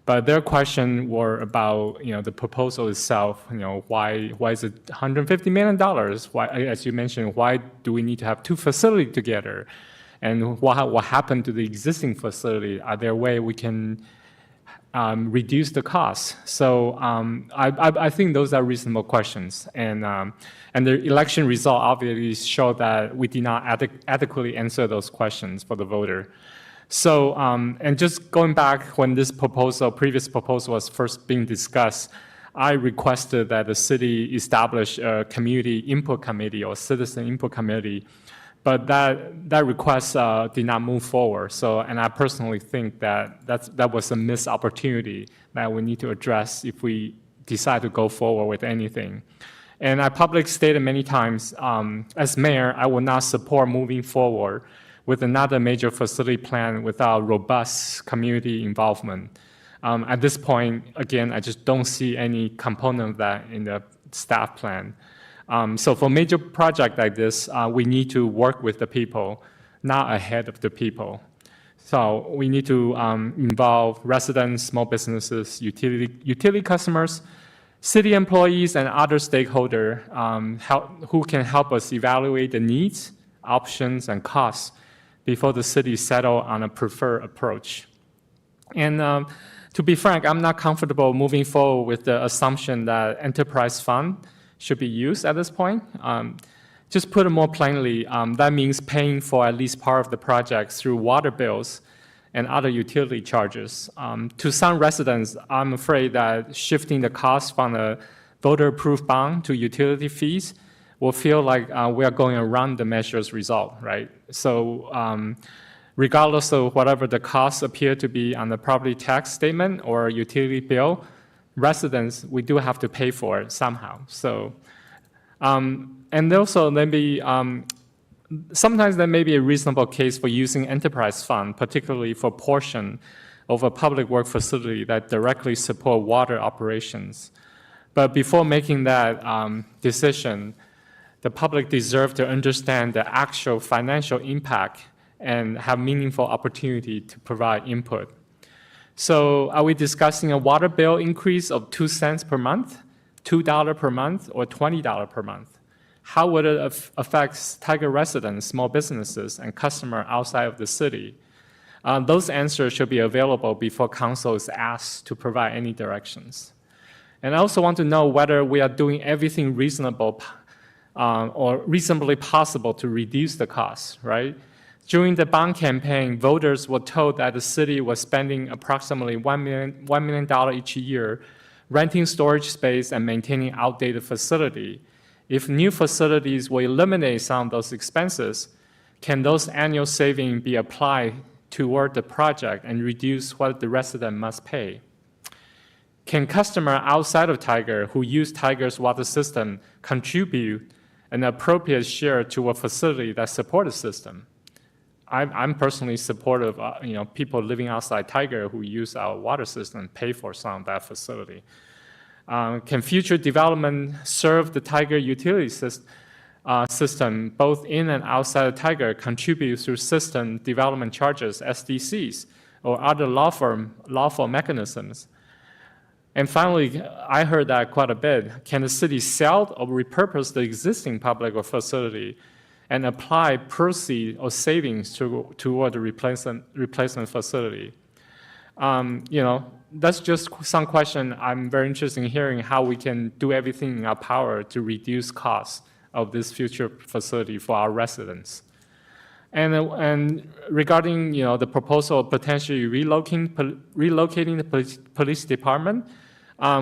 But their question were about, you know, the proposal itself. You know, why is it $150 million? Why, as you mentioned, why do we need to have two facilities together? And what happened to the existing facility? Are there ways we can reduce the cost? So I think those are reasonable questions. And the election result obviously showed that we did not adequately answer those questions for the voter. So, and just going back when this previous proposal was first being discussed, I requested that the city establish a community input committee or citizen input committee, but that request did not move forward. So, and I personally think that that was a missed opportunity that we need to address if we decide to go forward with anything. And I publicly stated many times, as mayor, I will not support moving forward with another major facility plan without robust community involvement. At this point, again, I just don't see any component of that in the staff plan. So for a major project like this, we need to work with the people, not ahead of the people. So we need to involve residents, small businesses, utility customers, city employees, and other stakeholders who can help us evaluate the needs, options, and costs before the city settle on a preferred approach. And to be frank, I'm not comfortable moving forward with the assumption that enterprise fund should be used at this point. Just put it more plainly, that means paying for at least part of the project through water bills and other utility charges. To some residents, I'm afraid that shifting the cost from a voter-approved bond to utility fees will feel like we are going around the measure's result, right? So regardless of whatever the costs appear to be on the property tax statement or utility bill, residents, we do have to pay for it somehow. So, and also maybe, sometimes there may be a reasonable case for using enterprise fund, particularly for portion of a public work facility that directly support water operations. But before making that decision, the public deserve to understand the actual financial impact and have meaningful opportunity to provide input. So are we discussing a water bill increase of 2 cents per month, $2 per month, or $20 per month? How would it affect Tiger residents, small businesses, and customers outside of the city? Those answers should be available before council is asked to provide any directions. And I also want to know whether we are doing everything reasonable or reasonably possible to reduce the cost, right? During the bond campaign, voters were told that the city was spending approximately $1 million each year renting storage space and maintaining outdated facility. If new facilities will eliminate some of those expenses, can those annual savings be applied toward the project and reduce what the resident must pay? Can customers outside of Tiger who use Tiger's water system contribute an appropriate share to a facility that supports the system? I'm personally supportive of people living outside Tiger who use our water system pay for some of that facility. Can future development serve the Tiger utility system both in and outside of Tiger, contribute through system development charges, SDCs, or other lawful mechanisms? And finally, I heard that quite a bit. Can the city sell or repurpose the existing public or facility and apply proceeds or savings toward the replacement facility? That's just some question. I'm very interested in hearing how we can do everything in our power to reduce costs of this future facility for our residents. And regarding the proposal of potentially relocating the police department,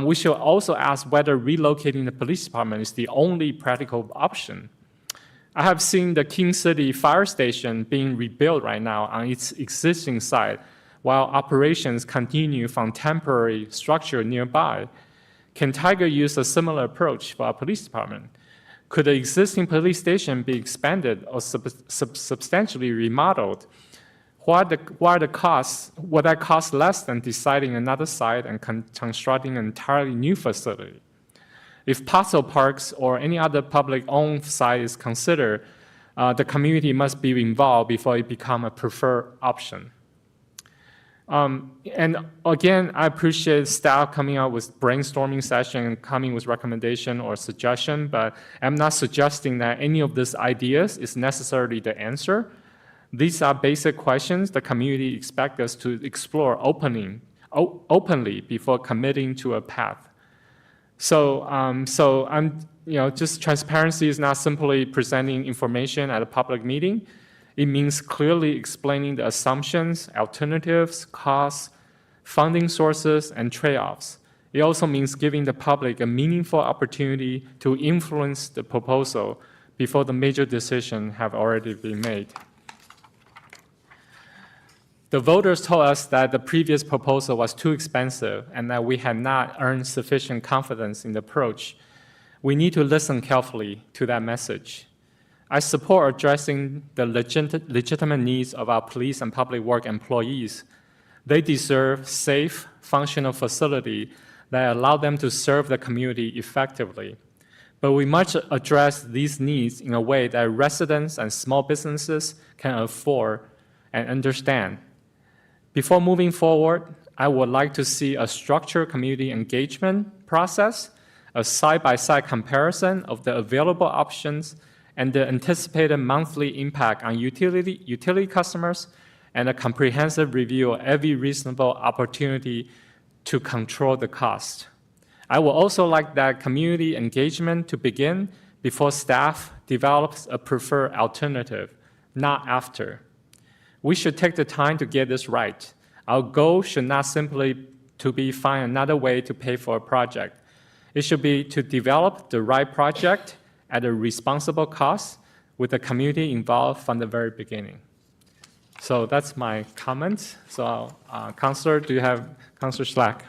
we should also ask whether relocating the police department is the only practical option. I have seen the King City Fire Station being rebuilt right now on its existing site, while operations continue from temporary structure nearby. Can Tiger use a similar approach for our police department? Could the existing police station be expanded or substantially remodeled? Would that cost less than deciding another site and constructing an entirely new facility? If Paso Parks or any other public-owned site is considered, the community must be involved before it becomes a preferred option. And again, I appreciate staff coming out with brainstorming session and coming with recommendation or suggestion, but I'm not suggesting that any of these ideas is necessarily the answer. These are basic questions the community expects us to explore openly before committing to a path. So I'm, just transparency is not simply presenting information at a public meeting. It means clearly explaining the assumptions, alternatives, costs, funding sources, and trade-offs. It also means giving the public a meaningful opportunity to influence the proposal before the major decisions have already been made. The voters told us that the previous proposal was too expensive and that we had not earned sufficient confidence in the approach. We need to listen carefully to that message. I support addressing the legitimate needs of our police and public work employees. They deserve safe, functional facilities that allow them to serve the community effectively. But we must address these needs in a way that residents and small businesses can afford and understand. Before moving forward, I would like to see a structured community engagement process, a side-by-side comparison of the available options and the anticipated monthly impact on utility customers, and a comprehensive review of every reasonable opportunity to control the cost. I would also like that community engagement to begin before staff develops a preferred alternative, not after. We should take the time to get this right. Our goal should not simply to be find another way to pay for a project. It should be to develop the right project at a responsible cost with the community involved from the very beginning. So that's my comment. So Councilor, Councilor Slack?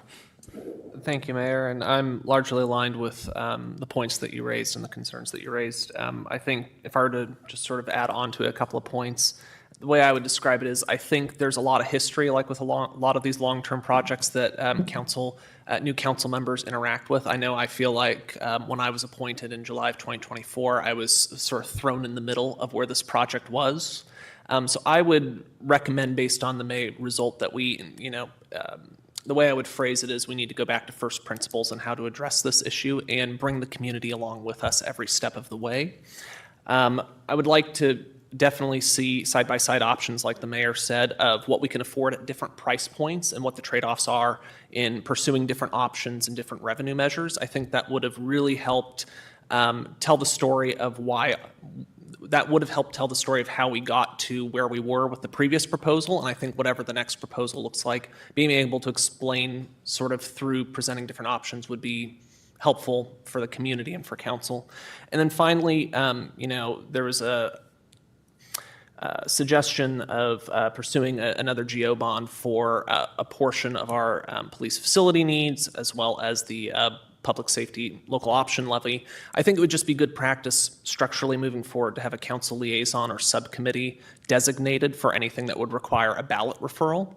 Thank you, Mayor, and I'm largely aligned with the points that you raised and the concerns that you raised. I think if I were to just sort of add on to a couple of points, the way I would describe it is I think there's a lot of history, like with a lot of these long-term projects that new council members interact with. I know I feel like when I was appointed in July of 2024, I was sort of thrown in the middle of where this project was. So I would recommend, based on the May result, that we, the way I would phrase it is we need to go back to first principles on how to address this issue and bring the community along with us every step of the way. I would like to definitely see side-by-side options, like the mayor said, of what we can afford at different price points and what the trade-offs are in pursuing different options and different revenue measures. I think that would have really helped tell the story of how we got to where we were with the previous proposal. And I think whatever the next proposal looks like, being able to explain sort of through presenting different options would be helpful for the community and for council. And then finally, there was a suggestion of pursuing another GO bond for a portion of our police facility needs, as well as the public safety local option levy. I think it would just be good practice structurally moving forward to have a council liaison or subcommittee designated for anything that would require a ballot referral.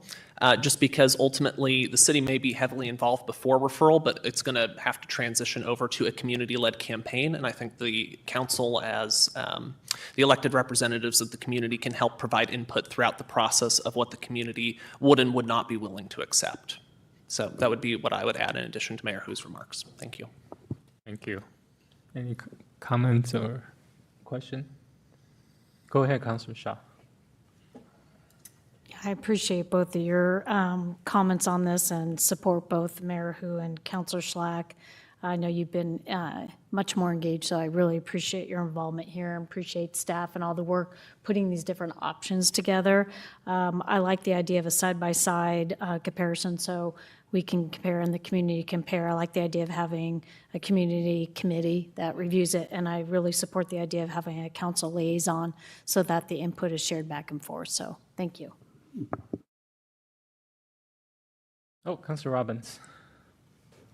Just because ultimately the city may be heavily involved before referral, but it's going to have to transition over to a community-led campaign. And I think the council, as the elected representatives of the community, can help provide input throughout the process of what the community would and would not be willing to accept. So that would be what I would add in addition to Mayor Hu's remarks. Thank you. Thank you. Any comments or question? Go ahead, Councilor Shaw. I appreciate both of your comments on this and support both Mayor Hu and Councilor Schlack. I know you've been much more engaged, so I really appreciate your involvement here and appreciate staff and all the work putting these different options together. I like the idea of a side-by-side comparison so we can compare and the community compare. I like the idea of having a community committee that reviews it, and I really support the idea of having a council liaison so that the input is shared back and forth. So thank you. Oh, Councilor Robbins.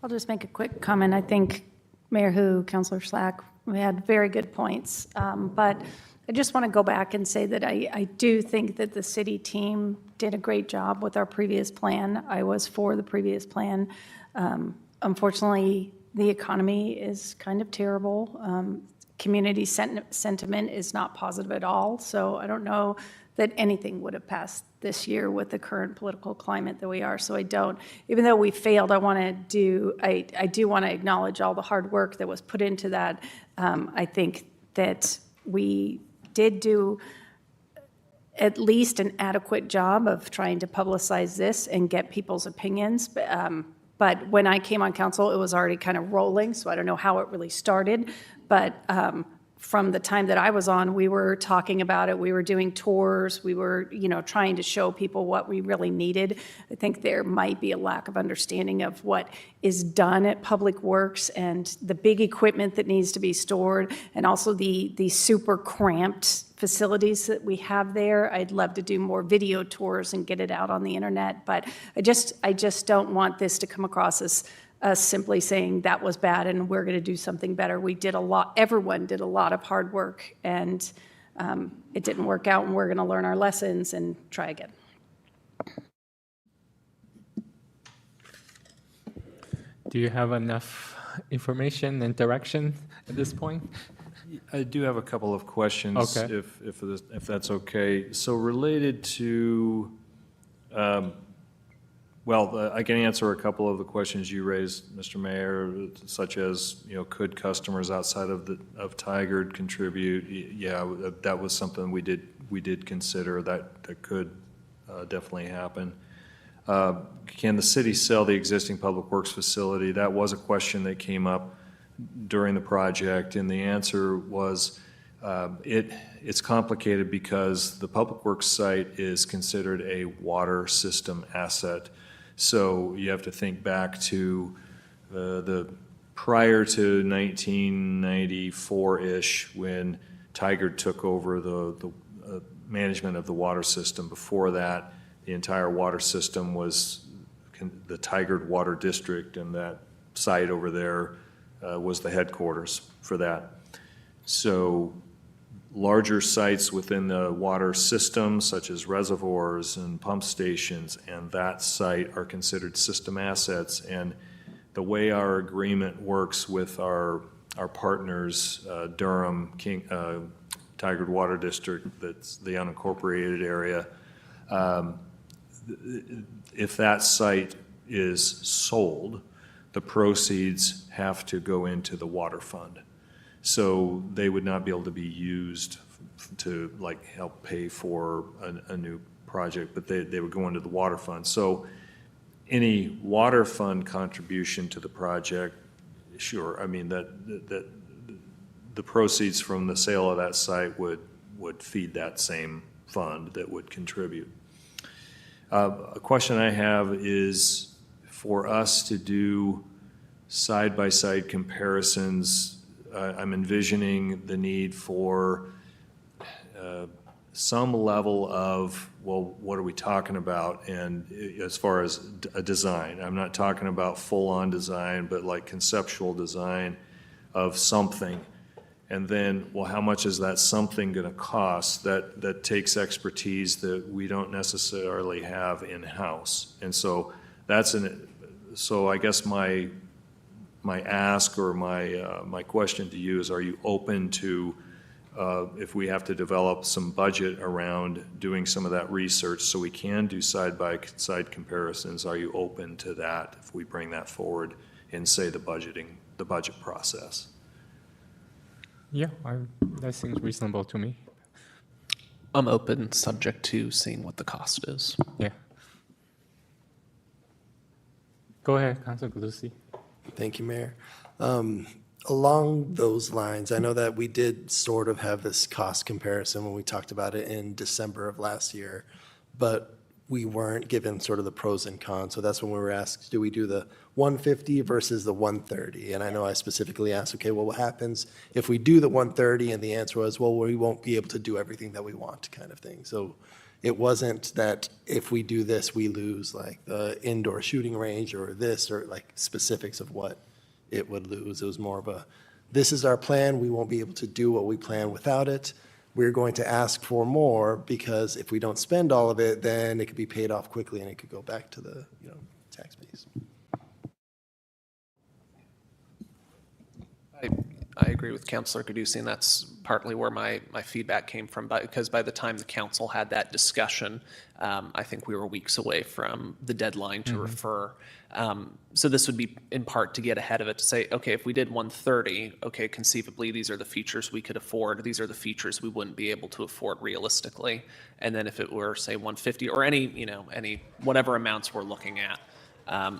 I'll just make a quick comment. I think Mayor Hu, Councilor Schlack, we had very good points. But I just want to go back and say that I do think that the city team did a great job with our previous plan. I was for the previous plan. Unfortunately, the economy is kind of terrible. Community sentiment is not positive at all. So I don't know that anything would have passed this year with the current political climate that we are. So I don't, even though we failed, I do want to acknowledge all the hard work that was put into that. I think that we did do at least an adequate job of trying to publicize this and get people's opinions. But when I came on council, it was already kind of rolling, so I don't know how it really started. But from the time that I was on, we were talking about it. We were doing tours. We were, trying to show people what we really needed. I think there might be a lack of understanding of what is done at Public Works and the big equipment that needs to be stored, and also the super cramped facilities that we have there. I'd love to do more video tours and get it out on the internet, but I just don't want this to come across as us simply saying that was bad and we're going to do something better. We did a lot, everyone did a lot of hard work, and it didn't work out, and we're going to learn our lessons and try again. Do you have enough information and direction at this point? I do have a couple of questions, Okay. if that's okay. So related to, I can answer a couple of the questions you raised, Mr. Mayor, such as, could customers outside of Tigard contribute? Yeah, that was something we did consider. That could definitely happen. Can the city sell the existing Public Works facility? That was a question that came up during the project, and the answer was it's complicated because the Public Works site is considered a water system asset. So you have to think back to the prior to 1994-ish, when Tigard took over the management of the water system. Before that, the entire water system was the Tigard Water District, and that site over there was the headquarters for that. So larger sites within the water system, such as reservoirs and pump stations, and that site are considered system assets. And the way our agreement works with our partners, Durham, Tigard Water District, that's the unincorporated area, if that site is sold, the proceeds have to go into the water fund. So they would not be able to be used to like help pay for a new project, but they would go into the water fund. So any water fund contribution to the project, sure, I mean, that the proceeds from the sale of that site would feed that same fund that would contribute. A question I have is for us to do side-by-side comparisons. I'm envisioning the need for some level of, well, what are we talking about? And as far as a design, I'm not talking about full-on design, but like conceptual design of something. And then, well, how much is that something going to cost? That takes expertise that we don't necessarily have in-house. And so so I guess my ask or my question to you is, are you open to, if we have to develop some budget around doing some of that research so we can do side-by-side comparisons, are you open to that if we bring that forward in, say, the budget process? Yeah, that seems reasonable to me. I'm open, subject to seeing what the cost is. Yeah. Go ahead, Councilor Galusi. Thank you, Mayor. Along those lines, I know that we did sort of have this cost comparison when we talked about it in December of last year, but we weren't given sort of the pros and cons. So that's when we were asked, do we do the 150 versus the 130? And I know I specifically asked, okay, well, what happens if we do the 130? And the answer was, well, we won't be able to do everything that we want, kind of thing. So it wasn't that if we do this, we lose like the indoor shooting range or this, or like specifics of what it would lose. It was more of a, this is our plan. We won't be able to do what we plan without it. We're going to ask for more because if we don't spend all of it, then it could be paid off quickly and it could go back to the tax base. I agree with Councilor Gadusi, and that's partly where my feedback came from, because by the time the council had that discussion, I think we were weeks away from the deadline to refer. So this would be in part to get ahead of it, to say, okay, if we did 130, okay, conceivably, these are the features we could afford. These are the features we wouldn't be able to afford realistically. And then if it were, say, 150 or any whatever amounts we're looking at,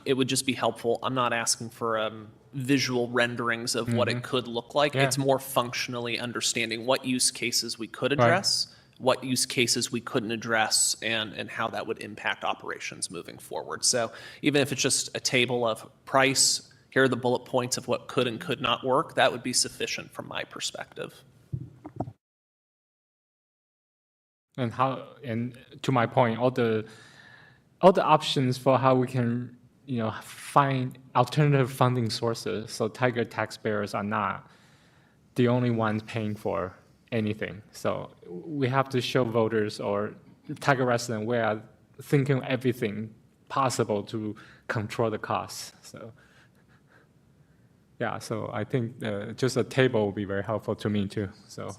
it would just be helpful. I'm not asking for visual renderings of what it could look like. Yeah. It's more functionally understanding what use cases we could address, what use cases we couldn't address, and how that would impact operations moving forward. So even if it's just a table of price, here are the bullet points of what could and could not work, that would be sufficient from my perspective. And to my point, all the options for how we can, find alternative funding sources, so Tigard taxpayers are not the only ones paying for anything. So we have to show voters or Tigard residents we are thinking everything possible to control the costs. So yeah, so I think just a table will be very helpful to me too. So.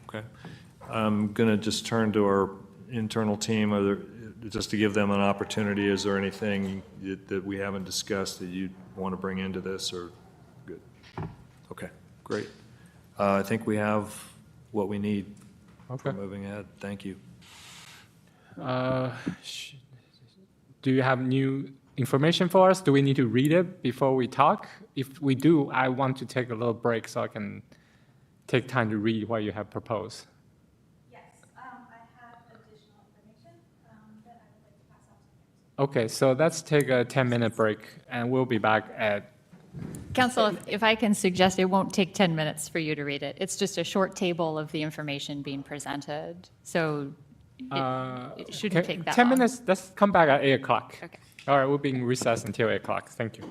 Okay. I'm going to just turn to our internal team, just to give them an opportunity. Is there anything that we haven't discussed that you want to bring into this, or good? Okay, great. I think we have what we need for moving ahead. Thank you. Do you have new information for us? Do we need to read it before we talk? If we do, I want to take a little break so I can take time to read what you have proposed. Yes, I have additional information that I would like to pass out. Okay, so let's take a 10-minute break, and we'll be back at... Council, if I can suggest, it won't take 10 minutes for you to read it. It's just a short table of the information being presented, so it shouldn't take that 10 long. minutes, let's come back at 8 o'clock. Okay. All right, we'll be in recess until 8 o'clock. Thank you.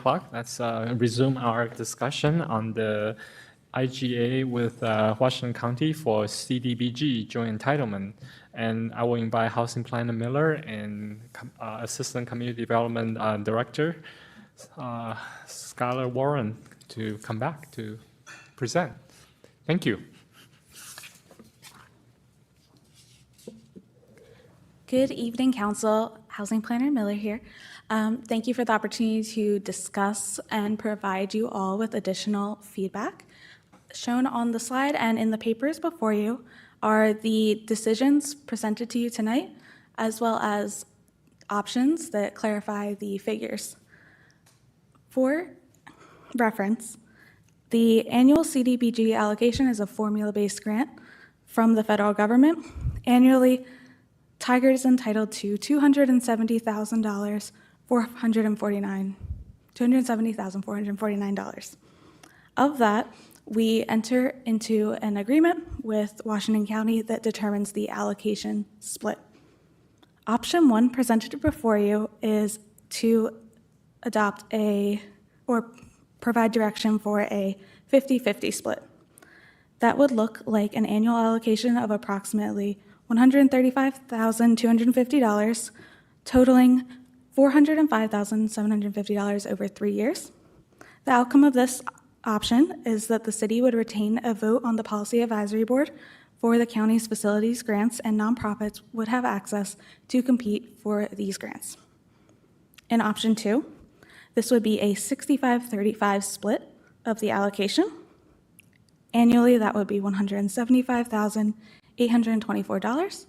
o'clock. Let's resume our discussion on the IGA with Washington County for CDBG joint entitlement. And I will invite Housing Planner Miller and Assistant Community Development Director Skylar Warren to come back to present. Thank you. Good evening, Council. Housing Planner Miller here. Thank you for the opportunity to discuss and provide you all with additional feedback. Shown on the slide and in the papers before you are the decisions presented to you tonight, as well as options that clarify the figures. For reference, the annual CDBG allocation is a formula-based grant from the federal government. Annually, Tigard is entitled to $270,449. Of that, we enter into an agreement with Washington County that determines the allocation split. Option 1 presented before you is to adopt or provide direction for a 50-50 split. That would look like an annual allocation of approximately $135,250, totaling $405,750 over 3 years. The outcome of this option is that the city would retain a vote on the Policy Advisory Board for the county's facilities, grants, and nonprofits would have access to compete for these grants. In option 2, this would be a 65-35 split of the allocation. Annually, that would be $175,824,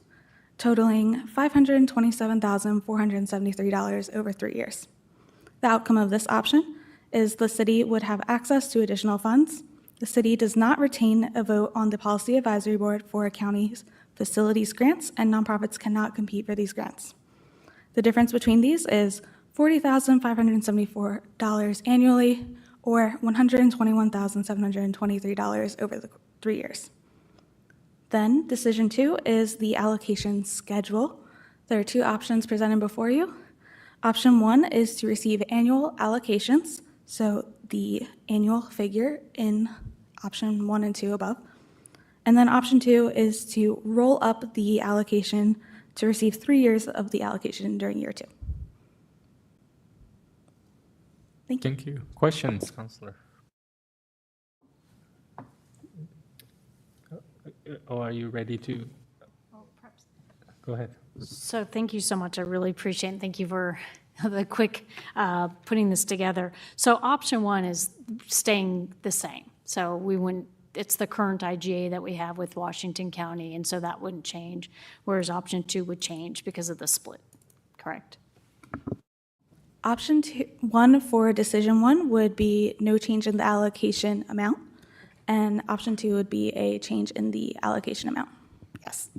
totaling $527,473 over 3 years. The outcome of this option is the city would have access to additional funds. The city does not retain a vote on the Policy Advisory Board for a county's facilities grants, and nonprofits cannot compete for these grants. The difference between these is $40,574 annually, or $121,723 over the 3 years. Then, decision 2 is the allocation schedule. There are 2 options presented before you. Option 1 is to receive annual allocations, so the annual figure in option 1 and 2 above. And then option 2 is to roll up the allocation to receive 3 years of the allocation during year 2. Thank you. Questions, Councillor? Or are you ready to? Go ahead. So thank you so much. I really appreciate it. And thank you for the quick putting this together. So option 1 is staying the same. So we wouldn't, it's the current IGA that we have with Washington County, and so that wouldn't change, whereas option 2 would change because of the split, correct? Option 1 for decision 1 would be no change in the allocation amount, and option 2 would be a change in the allocation amount. Yes.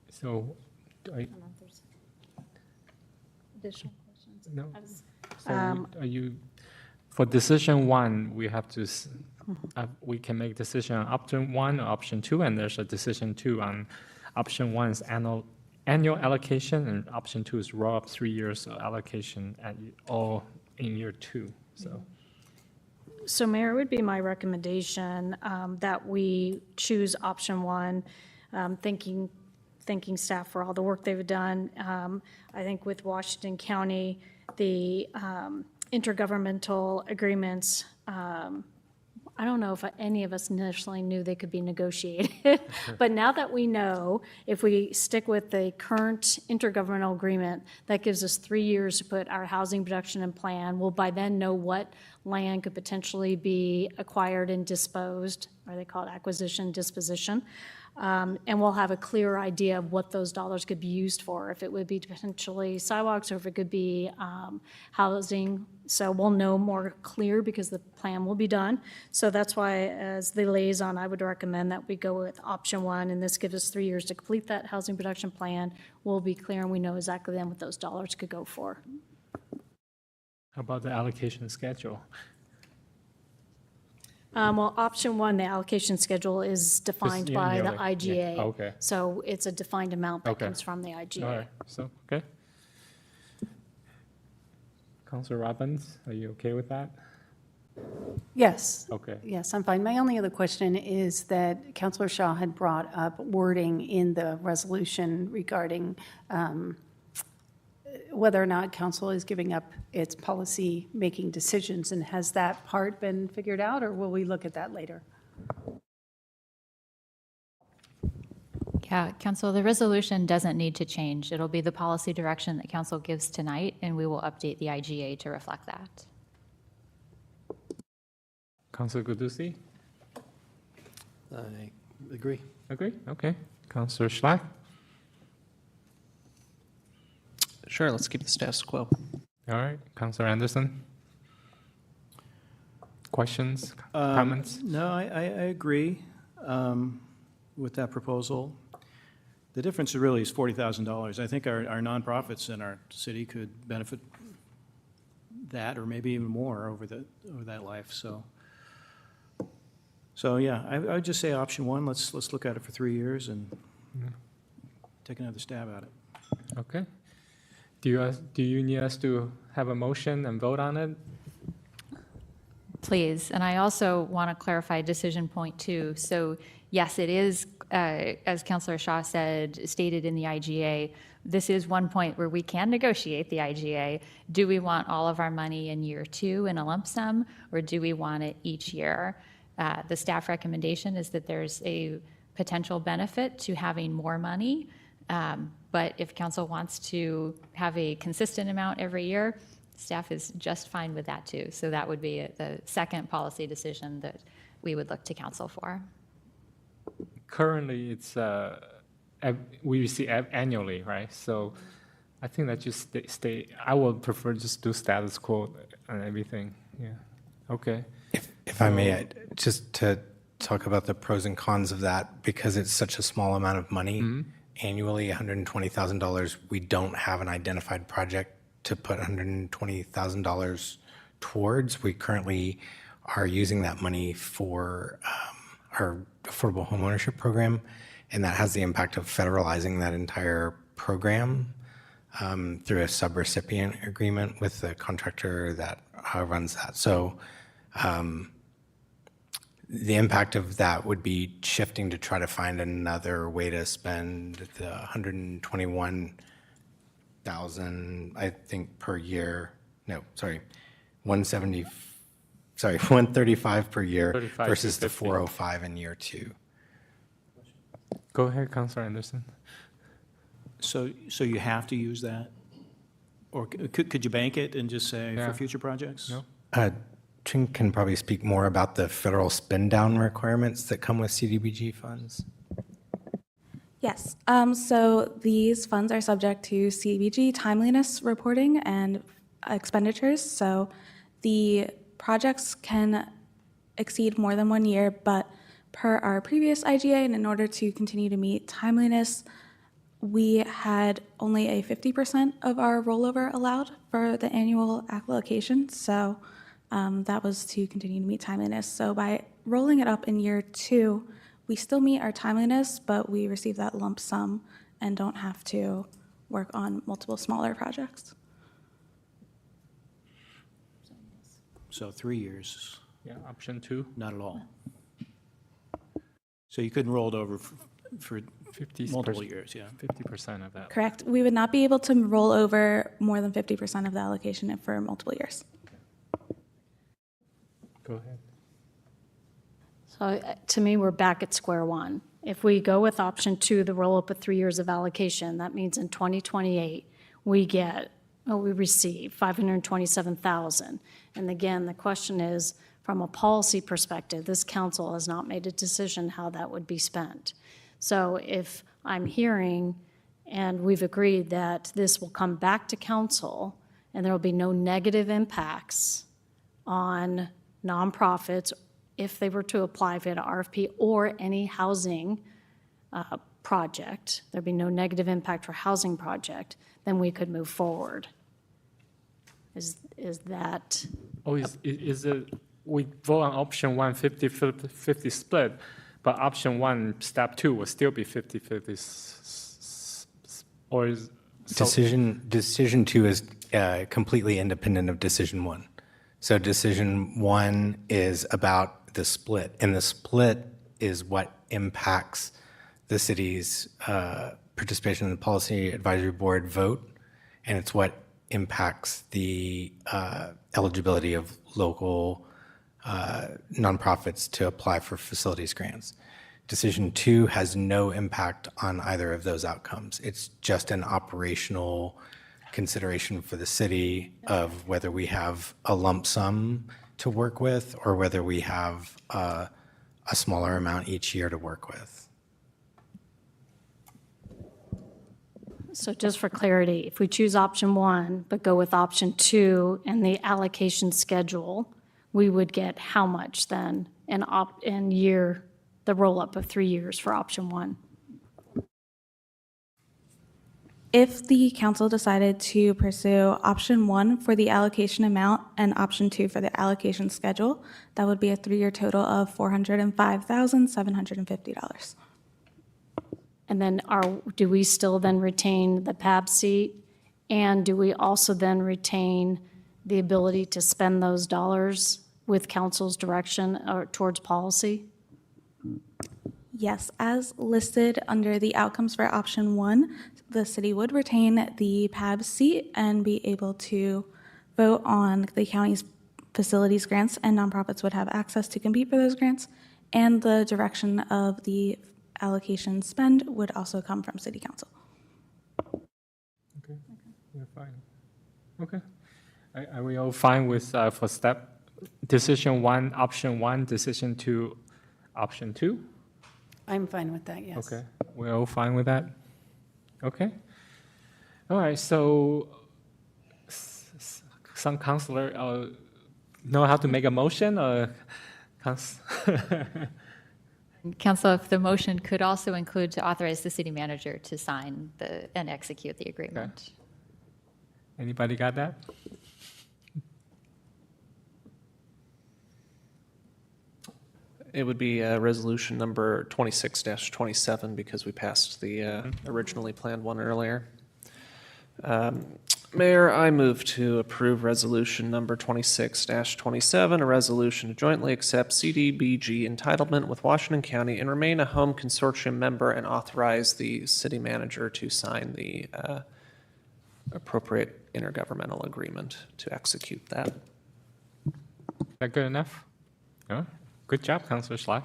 So, Additional questions? no. So are you, for decision 1, we have to, we can make decision on option 1 or option 2, and there's a decision 2 on option 1's annual allocation, and option 2 is roll up 3 years of allocation at all in year 2. So Mayor, it would be my recommendation that we choose option 1, thanking staff for all the work they've done. I think with Washington County, the intergovernmental agreements, I don't know if any of us initially knew they could be negotiated, but now that we know, if we stick with the current intergovernmental agreement, that gives us 3 years to put our housing production and plan. We'll by then know what land could potentially be acquired and disposed, or they call it acquisition, disposition. And we'll have a clear idea of what those dollars could be used for, if it would be potentially sidewalks or if it could be housing. So we'll know more clear because the plan will be done. So that's why, as the liaison, I would recommend that we go with option 1, and this gives us 3 years to complete that housing production plan. We'll be clear and we know exactly then what those dollars could go for. How about the allocation schedule? Well, option 1, the allocation schedule is defined by the IGA. Yeah. Okay. So it's a defined amount that Okay. comes from the IGA. All right. So, okay. Councilor Robbins, are you okay with that? Yes. Okay. Yes, I'm fine. My only other question is that Councilor Shaw had brought up wording in the resolution regarding whether or not council is giving up its policy-making decisions, and has that part been figured out, or will we look at that later? Yeah, council, the resolution doesn't need to change. It'll be the policy direction that council gives tonight, and we will update the IGA to reflect that. Councilor Gudusi? I agree. Agree? Okay. Councilor Schlack? Sure, let's keep the status quo. All right. Councilor Anderson? Questions, comments? No, I agree with that proposal. The difference really is $40,000. I think our nonprofits in our city could benefit that, or maybe even more over that life. So yeah, I would just say option one. Let's look at it for 3 years and take another stab at it. Okay. Do you need us to have a motion and vote on it? Please, and I also want to clarify decision point 2. So yes, it is, as Councilor Shaw said, stated in the IGA, this is one point where we can negotiate the IGA. Do we want all of our money in year 2 in a lump sum, or do we want it each year? The staff recommendation is that there's a potential benefit to having more money, but if council wants to have a consistent amount every year, staff is just fine with that too. So that would be the second policy decision that we would look to council for. Currently, it's we receive annually, right? So I think that just stay. I would prefer just do status quo on everything. Yeah. Okay. If I may, just to talk about the pros and cons of that, because it's such a small amount of money, annually $120,000, we don't have an identified project to put $120,000 towards. We currently are using that money for our affordable homeownership program, and that has the impact of federalizing that entire program through a subrecipient agreement with the contractor that runs that. So the impact of that would be shifting to try to find another way to spend the $121,000, I think, per year. No, sorry, 135 per year 35 versus to the 50. 405 in year 2. Go ahead, Councilor Anderson. So you have to use that? Or could you bank it and just say Yeah. for future projects? No. Trinh can probably speak more about the federal spin down requirements that come with CDBG funds. Yes, so these funds are subject to CDBG timeliness reporting and expenditures. So the projects can exceed more than 1 year, but per our previous IGA, and in order to continue to meet timeliness, we had only a 50% of our rollover allowed for the annual allocation. So that was to continue to meet timeliness. So by rolling it up in year 2, we still meet our timeliness, but we receive that lump sum and don't have to work on multiple smaller projects. So 3 years, Yeah, option 2. not at all. So you couldn't roll it over for 50 multiple years, yeah. 50% of that. Correct. We would not be able to roll over more than 50% of the allocation for multiple years. Go ahead. So to me, we're back at square one. If we go with option 2, the roll-up of 3 years of allocation, that means in 2028, we receive $527,000. And again, the question is, from a policy perspective, this council has not made a decision how that would be spent. So if I'm hearing, and we've agreed that this will come back to council, and there will be no negative impacts on nonprofits if they were to apply via RFP or any housing project, there'd be no negative impact for housing project, then we could move forward. Is that? Oh, is it, we vote on option 1, 50-50 split, but option 1, step 2 will still be 50-50, or is? Decision 2 is completely independent of decision one. So decision one is about the split, and the split is what impacts the city's participation in the Policy Advisory Board vote, and it's what impacts the eligibility of local nonprofits to apply for facilities grants. Decision two has no impact on either of those outcomes. It's just an operational consideration for the city of whether we have a lump sum to work with or whether we have a smaller amount each year to work with. So just for clarity, if we choose option one, but go with option two and the allocation schedule, we would get how much then in year, the roll-up of 3 years for option one? If the council decided to pursue option one for the allocation amount and option two for the allocation schedule, that would be a 3-year total of $405,750. And then do we still then retain the PAB seat? And do we also then retain the ability to spend those dollars with council's direction or towards policy? Yes, as listed under the outcomes for option one, the city would retain the PAB seat and be able to vote on the county's facilities grants, and nonprofits would have access to compete for those grants, and the direction of the allocation spend would also come from city council. Okay, we're fine. Okay. Are we all fine with, for step, decision one, option one, decision two, option two? I'm fine with that, yes. Okay, we're all fine with that? Okay. All right, so some counselor know how to make a motion or? Council, if the motion could also include to authorize the city manager to sign and execute the agreement. Okay. Anybody got that? It would be resolution number 26-27 because we passed the originally planned one earlier. Mayor, I move to approve resolution number 26-27, a resolution to jointly accept CDBG entitlement with Washington County and remain a home consortium member and authorize the city manager to sign the appropriate intergovernmental agreement to execute that. Is that good enough? Yeah. Good job, Councilor Schlatt.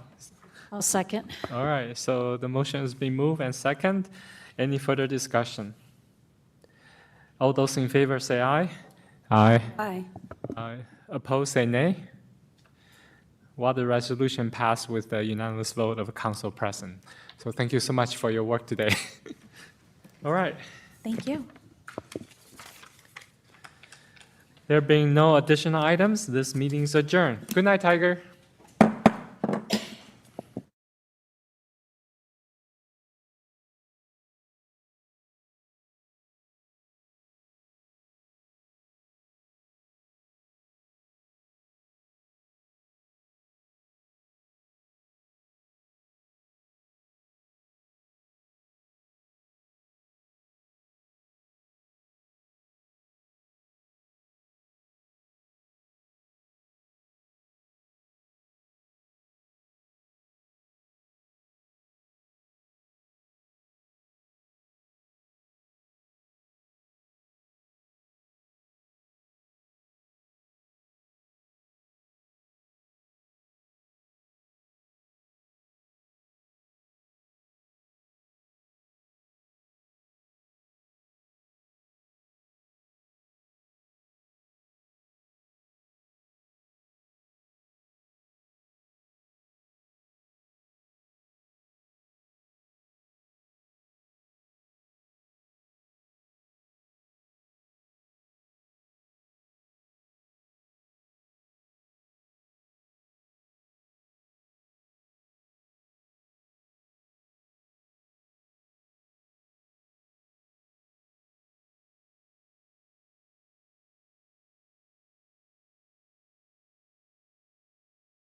I'll second. All right, so the motion has been moved and second. Any further discussion? All those in favor say aye. Aye. Aye. Aye. Opposed say nay. Well, the resolution passed with the unanimous vote of the council present. So thank you so much for your work today. All right. Thank you. There being no additional items, this meeting is adjourned. Good night, Tiger.